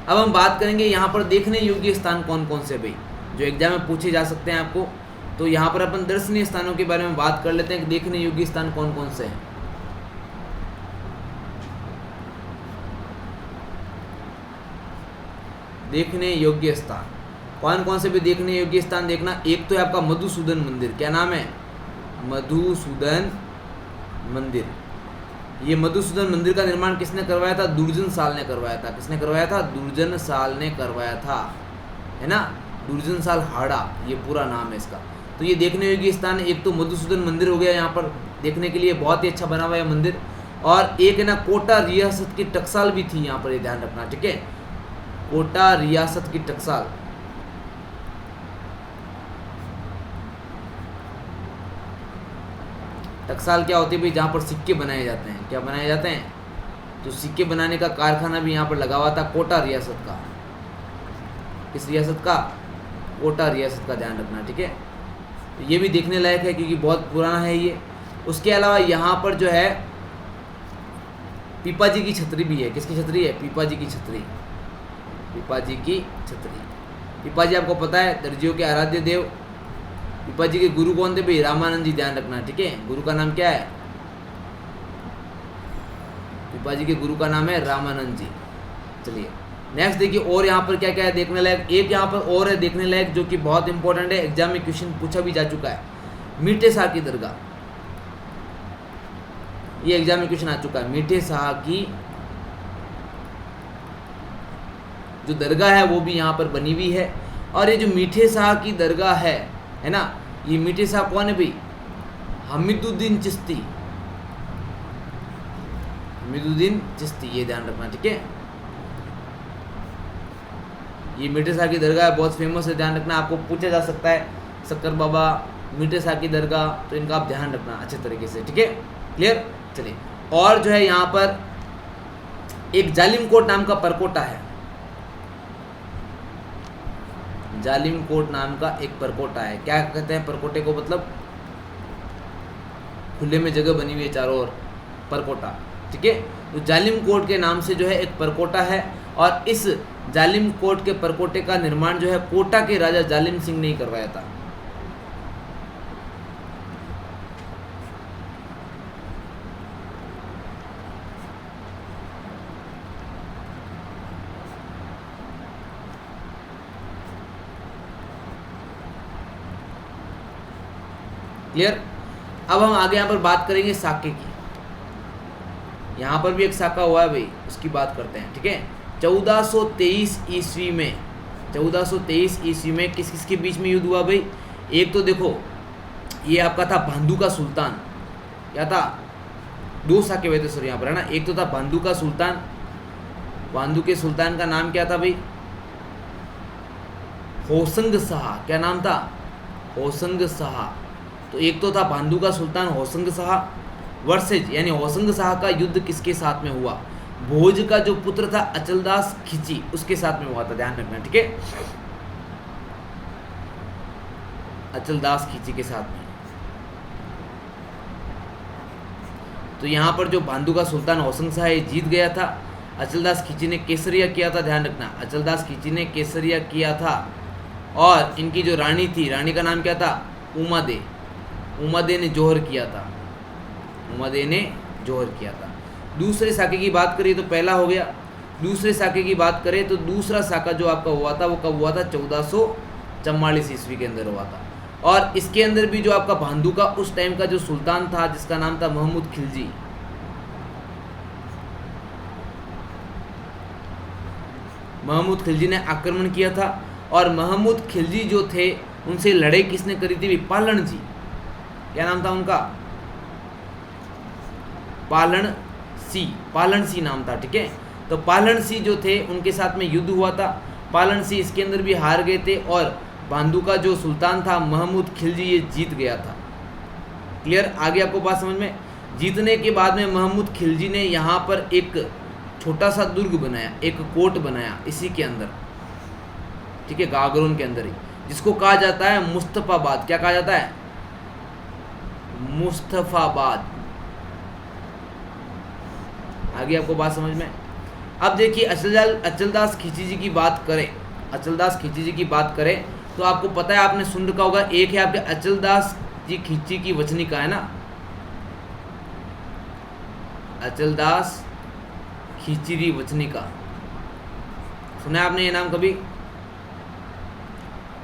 अब हम बात करेंगे यहाँ पर देखने योग्य स्थान कौन कौन से भाई, जो एग्जाम में पूछे जा सकते हैं आपको। तो यहाँ पर अपन दर्शनीय स्थानों के बारे में बात कर लेते हैं कि देखने योग्य स्थान कौन कौन से हैं। देखने योग्य स्थान कौन कौन से भी देखने योग्य स्थान देखना। एक तो है आपका मधुसूदन मंदिर। क्या नाम है? मधुसूदन मंदिर। ये मधुसूदन मंदिर का निर्माण किसने करवाया था? दुर्जन साल ने करवाया था। किसने करवाया था? दुर्जन साल ने करवाया था, है ना। दुर्जन साल हाड़ा ये पूरा नाम है इसका। तो ये देखने योग्य स्थान एक तो मधुसूदन मंदिर हो गया, यहाँ पर देखने के लिए बहुत ही अच्छा बना हुआ है मंदिर। और एक है ना कोटा रियासत की टकसाल भी थी यहाँ पर, ये ध्यान रखना, ठीक है। कोटा रियासत की टकसाल, टकसाल क्या होती है भाई? जहाँ पर सिक्के बनाए जाते हैं। क्या बनाए जाते हैं? तो सिक्के बनाने का कारखाना भी यहाँ पर लगा हुआ था, कोटा रियासत का। किस रियासत का? कोटा रियासत का, ध्यान रखना, ठीक है। तो ये भी देखने लायक है क्योंकि बहुत पुराना है ये। उसके अलावा यहाँ पर जो है पीपा जी की छतरी भी है। किसकी छतरी है? पीपा जी की छतरी। पीपा जी की छतरी। पीपा जी आपको पता है दर्जियों के आराध्य देव। पीपा जी के गुरु कौन थे भाई? रामानंद जी, ध्यान रखना, ठीक है। गुरु का नाम क्या है? पीपा जी के गुरु का नाम है रामानंद जी। चलिए नेक्स्ट देखिए और यहाँ पर क्या क्या है देखने लायक। एक यहाँ पर और है देखने लायक जो कि बहुत इंपॉर्टेंट है, एग्जाम में क्वेश्चन पूछा भी जा चुका है। मीठे शाह की दरगाह, ये एग्जाम में क्वेश्चन आ चुका है। मीठे शाह की जो दरगाह है वो भी यहाँ पर बनी हुई है। और ये जो मीठे शाह की दरगाह है ना, ये मीठे शाह कौन है भाई? हमीदुद्दीन चिश्ती। हमीदुद्दीन चिश्ती, ये ध्यान रखना, ठीक है। ये मीठे शाह की दरगाह बहुत फेमस है, ध्यान रखना। आपको पूछा जा सकता है शक्कर बाबा, मीठे शाह की दरगाह, तो इनका आप ध्यान रखना अच्छे तरीके से, ठीक है। क्लियर? चलिए और जो है यहाँ पर एक जालिम कोट नाम का परकोटा है। जालिम कोट नाम का एक परकोटा है। क्या कहते हैं परकोटे को? मतलब खुले में जगह बनी हुई है चारों ओर, परकोटा। ठीक है, तो जालिम कोट के नाम से जो है एक परकोटा है, और इस जालिम कोट के परकोटे का निर्माण जो है कोटा के राजा जालिम सिंह ने ही करवाया था। क्लियर? अब हम आगे यहाँ पर बात करेंगे साके की। यहाँ पर भी एक साका हुआ है भाई, उसकी बात करते हैं। ठीक है, 1423 ईस्वी में, 1423 ईस्वी में किस किस के बीच में युद्ध हुआ भाई? एक तो देखो ये आपका था भांदू का सुल्तान। क्या था? दो साके हुए थे सर यहाँ पर, है ना। एक तो था भांदू का सुल्तान, भांदू के सुल्तान का नाम क्या था भाई? होसंग शाह। क्या नाम था? होसंग शाह। तो एक तो था भांदू का सुल्तान होसंग शाह वर्सेज, यानी होसंग शाह का युद्ध किसके साथ में हुआ? भोज का जो पुत्र था अचलदास खिची, उसके साथ में हुआ था, ध्यान रखना। ठीक है, अचलदास खिची के साथ में। तो यहाँ पर जो भांदू का सुल्तान होसंग शाह जीत गया था, अचलदास खिची ने केसरिया किया था, ध्यान रखना। अचलदास खिची ने केसरिया किया था, और इनकी जो रानी थी, रानी का नाम क्या था? उमादे। उमादे ने जोहर किया था, उमादे ने जोहर किया था। दूसरे साके की बात करें तो पहला हो गया। दूसरे साके की बात करें तो दूसरा साका जो आपका हुआ था वो कब हुआ था? 1444 ईस्वी के अंदर हुआ था। और इसके अंदर भी जो आपका भांदू का उस टाइम का जो सुल्तान था, जिसका नाम था महमूद खिलजी, महमूद खिलजी ने आक्रमण किया था। और महमूद खिलजी जो थे उनसे लड़ाई किसने करी थी? पालन जी। क्या नाम था उनका? पालन सी नाम था। ठीक है, तो पालन सी जो थे उनके साथ में युद्ध हुआ था। पालन सी इसके अंदर भी हार गए थे, और भांदू का जो सुल्तान था महमूद खिलजी ये जीत गया था। क्लियर? आगे आपको बात समझ में? जीतने के बाद में महमूद खिलजी ने यहाँ पर एक छोटा सा दुर्ग बनाया, एक कोट बनाया इसी के अंदर। ठीक है, गागरोन के अंदर ही, जिसको कहा जाता है मुस्तफाबाद। क्या कहा जाता है? मुस्तफाबाद। आगे आपको बात समझ में? अब देखिए अचलदास खिची जी की बात करें, अचलदास खिची जी की बात करें तो आपको पता है, आपने सुन रखा होगा, एक है आपके अचलदास जी खिची की वचनिका, है ना। अचलदास खिचरी वचनिका, सुना है आपने ये नाम कभी?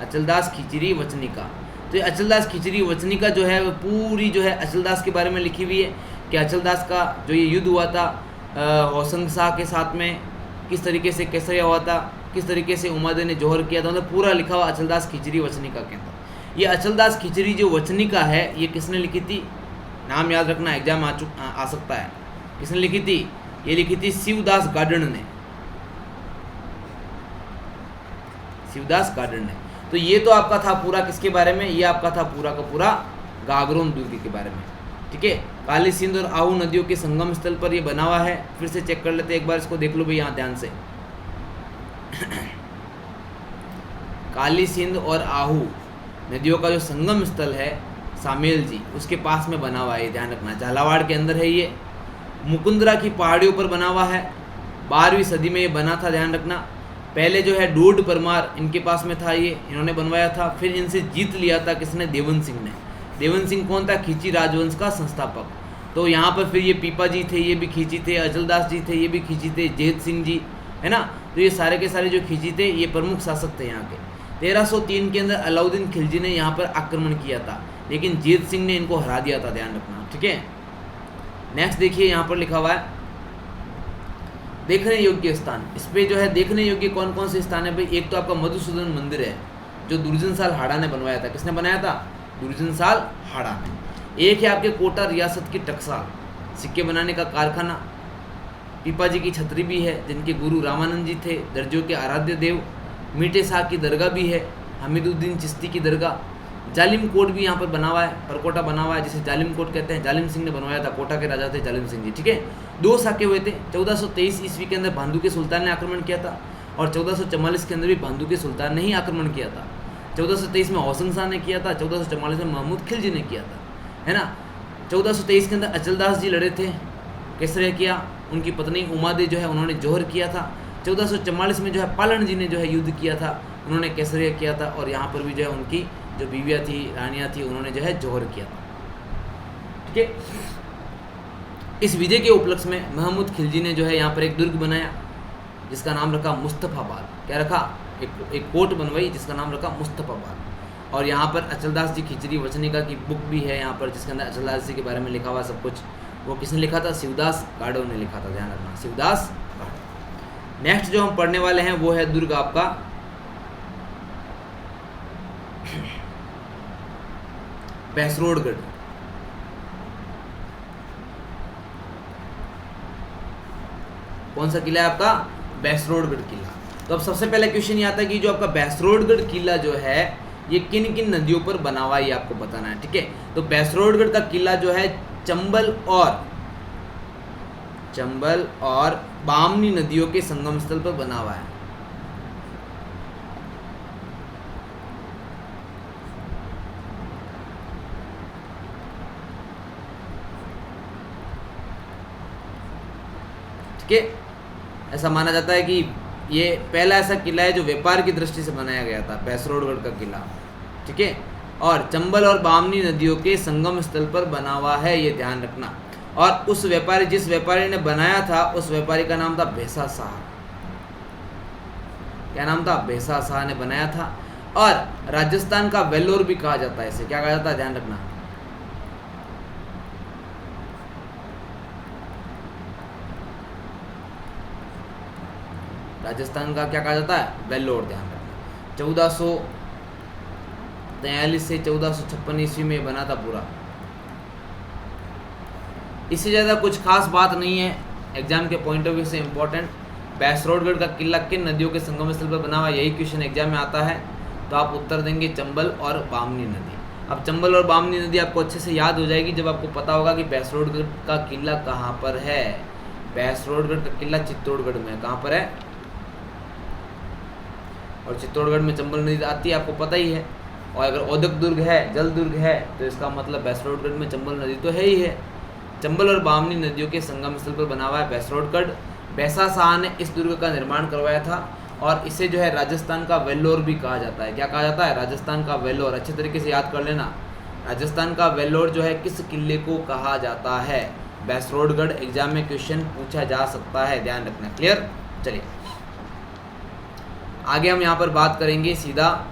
अचलदास खिचरी वचनिका। तो ये अचलदास खिचरी वचनिका जो है वो पूरी जो है अचलदास के बारे में लिखी हुई है कि अचलदास का जो ये युद्ध हुआ था होसंग शाह के साथ में, किस तरीके से केसरिया हुआ था, किस तरीके से उमादे ने जोहर किया था, मतलब पूरा लिखा हुआ अचलदास खिचरी वचनिका के अंदर। ये अचलदास खिचरी जो वचनिका है ये किसने लिखी थी? नाम याद रखना, एग्जाम आ सकता है। किसने लिखी थी? ये लिखी थी शिवदास गार्डन ने, शिवदास गार्डन ने। तो ये तो आपका था पूरा किसके बारे में? ये आपका था पूरा का पूरा गागरोन दुर्ग के बारे में। ठीक है, काली सिंध और आहू नदियों के संगम स्थल पर ये बना हुआ है। फिर से चेक कर लेते हैं एक बार, इसको देख लो भाई यहाँ ध्यान से। काली सिंध और आहू नदियों का जो संगम स्थल है सामेल जी, उसके पास में बना हुआ है, ध्यान रखना। झालावाड़ के अंदर है ये, मुकुंदरा की पहाड़ियों पर बना हुआ है। 12वीं सदी में ये बना था, ध्यान रखना। पहले जो है डोड परमार इनके पास में था, ये इन्होंने बनवाया था। फिर इनसे जीत लिया था किसने? देवन सिंह ने। देवन सिंह कौन था? खिची राजवंश का संस्थापक। तो यहाँ पर फिर ये पीपा जी थे, ये भी खिची थे। अचलदास जी थे, ये भी खिची थे। जेत सिंह जी, है ना। तो ये सारे के सारे जो खिची थे ये प्रमुख शासक थे यहाँ के। 1303 के अंदर अलाउद्दीन खिलजी ने यहाँ पर आक्रमण किया था, लेकिन जेत सिंह ने इनको हरा दिया था, ध्यान रखना। ठीक है, नेक्स्ट देखिए यहाँ पर लिखा हुआ है देखने योग्य स्थान। इस पे जो है देखने योग्य कौन कौन से स्थान है भाई? एक तो आपका मधुसूदन मंदिर है जो दुर्जनसाल हाड़ा ने बनवाया था। किसने बनाया था? दुर्जनसाल हाड़ा ने। एक है आपके कोटा रियासत की टकसाल, सिक्के बनाने का कारखाना। पीपा जी की छतरी भी है, जिनके गुरु रामानंद जी थे, दर्जों के आराध्य देव। मीठे शाह की दरगाह भी है, हमीदुद्दीन चिश्ती की दरगाह। जालिम कोट भी यहाँ पर बना हुआ है, परकोटा बना हुआ है, जिसे जालिम कोट कहते हैं। जालिम सिंह ने बनवाया था, कोटा के राजा थे जालिम सिंह जी। ठीक है, 2 साके हुए थे। 1423 ईस्वी के अंदर भांदू के सुल्तान ने आक्रमण किया था, और 1444 के अंदर भी बंदूकी सुल्तान ने ही आक्रमण किया था। 1423 में होसंग शाह ने किया था, 1444 में महमूद खिलजी ने किया था, है ना। 1423 के अंदर अचलदास जी लड़े थे, केसरिया किया, उनकी पत्नी उमादे जो है उन्होंने जौहर किया था। 1444 में जो है पालन जी ने जो है युद्ध किया था, उन्होंने केसरिया किया था, और यहाँ पर भी जो है उनकी जो बीवियाँ थी, रानियाँ थी, उन्होंने जो है जौहर किया था। ठीक है। इस विजय के उपलक्ष्य में महमूद खिलजी ने जो है यहाँ पर एक दुर्ग बनाया जिसका नाम रखा मुस्तफ़ाबाद। क्या रखा? एक कोट बनवाई जिसका नाम रखा मुस्तफ़ाबाद। और यहाँ पर अचलदास जी खिचड़ी वचनिका की बुक भी है यहाँ पर, जिसके अंदर अचलदास जी के बारे में लिखा हुआ सब कुछ। वो किसने लिखा था? शिवदास गाडो ने लिखा था, ध्यान रखना, शिवदास गाडो। नेक्स्ट जो हम पढ़ने वाले हैं वो है दुर्ग आपका बैसरोडगढ़। कौन सा किला है आपका? बैसरोडगढ़ किला। तो अब सबसे पहले क्वेश्चन ये आता है कि जो आपका बैसरोडगढ़ किला जो है ये किन किन नदियों पर बना हुआ है, ये आपको बताना है। ठीक है। तो बैसरोडगढ़ का किला जो है चंबल और बामनी नदियों के संगम स्थल पर बना हुआ है। ठीक है। ऐसा माना जाता है कि ये पहला ऐसा किला है जो व्यापार की दृष्टि से बनाया गया था, बैसरोडगढ़ का किला। ठीक है। और चंबल और बामनी नदियों के संगम स्थल पर बना हुआ है, ये ध्यान रखना। और उस व्यापारी, जिस व्यापारी ने बनाया था, उस व्यापारी का नाम था भैसा शाह। क्या नाम था? भैसा शाह ने बनाया था। और राजस्थान का वेल्लोर भी कहा जाता है इसे। क्या कहा जाता है? ध्यान रखना। राजस्थान का क्या कहा जाता है? वेल्लोर, ध्यान रखना। 1443 से 1456 ईस्वी में बना था पूरा। इससे ज़्यादा कुछ खास बात नहीं है, एग्जाम के पॉइंट ऑफ व्यू से इम्पोर्टेंट। बैसरोडगढ़ का किला किन नदियों के संगम स्थल पर बना हुआ है, यही क्वेश्चन एग्जाम में आता है। तो आप उत्तर देंगे चंबल और बामनी नदी। अब चंबल और बामनी नदी आपको अच्छे से याद हो जाएगी जब आपको पता होगा कि बैसरोडगढ़ का किला कहाँ पर है। बैसरोडगढ़ का किला चित्तौड़गढ़ में। कहाँ पर है? और चित्तौड़गढ़ में चंबल नदी आती है, आपको पता ही है। और अगर औदक दुर्ग है, जल दुर्ग है, तो इसका मतलब बैसरोडगढ़ में चंबल नदी तो है ही है। चंबल और बामनी नदियों के संगम स्थल पर बना हुआ है बैसरोडगढ़। भैसा शाह ने इस दुर्ग का निर्माण करवाया था और इसे जो है राजस्थान का वेल्लोर भी कहा जाता है। क्या कहा जाता है? राजस्थान का वेल्लोर। अच्छे तरीके से याद कर लेना, राजस्थान का वेल्लोर जो है किस किले को कहा जाता है? बैसरोडगढ़। एग्जाम में क्वेश्चन पूछा जा सकता है, ध्यान रखना। क्लियर? चलिए आगे हम यहाँ पर बात करेंगे सीधा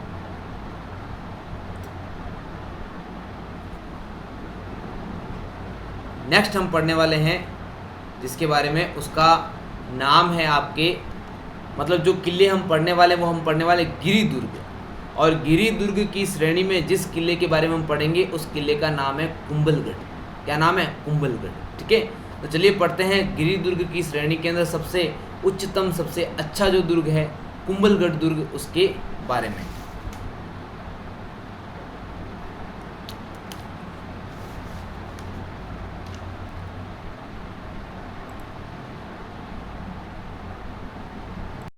नेक्स्ट हम पढ़ने वाले हैं जिसके बारे में उसका नाम है आपके, मतलब जो किले हम पढ़ने वाले वो हम पढ़ने वाले गिरी दुर्ग। और गिरी दुर्ग की श्रेणी में जिस किले के बारे में हम पढ़ेंगे उस किले का नाम है कुंभलगढ़। क्या नाम है? कुंभलगढ़। ठीक है। तो चलिए पढ़ते हैं गिरी दुर्ग की श्रेणी के अंदर सबसे उच्चतम, सबसे अच्छा जो दुर्ग है कुंभलगढ़ दुर्ग, उसके बारे में।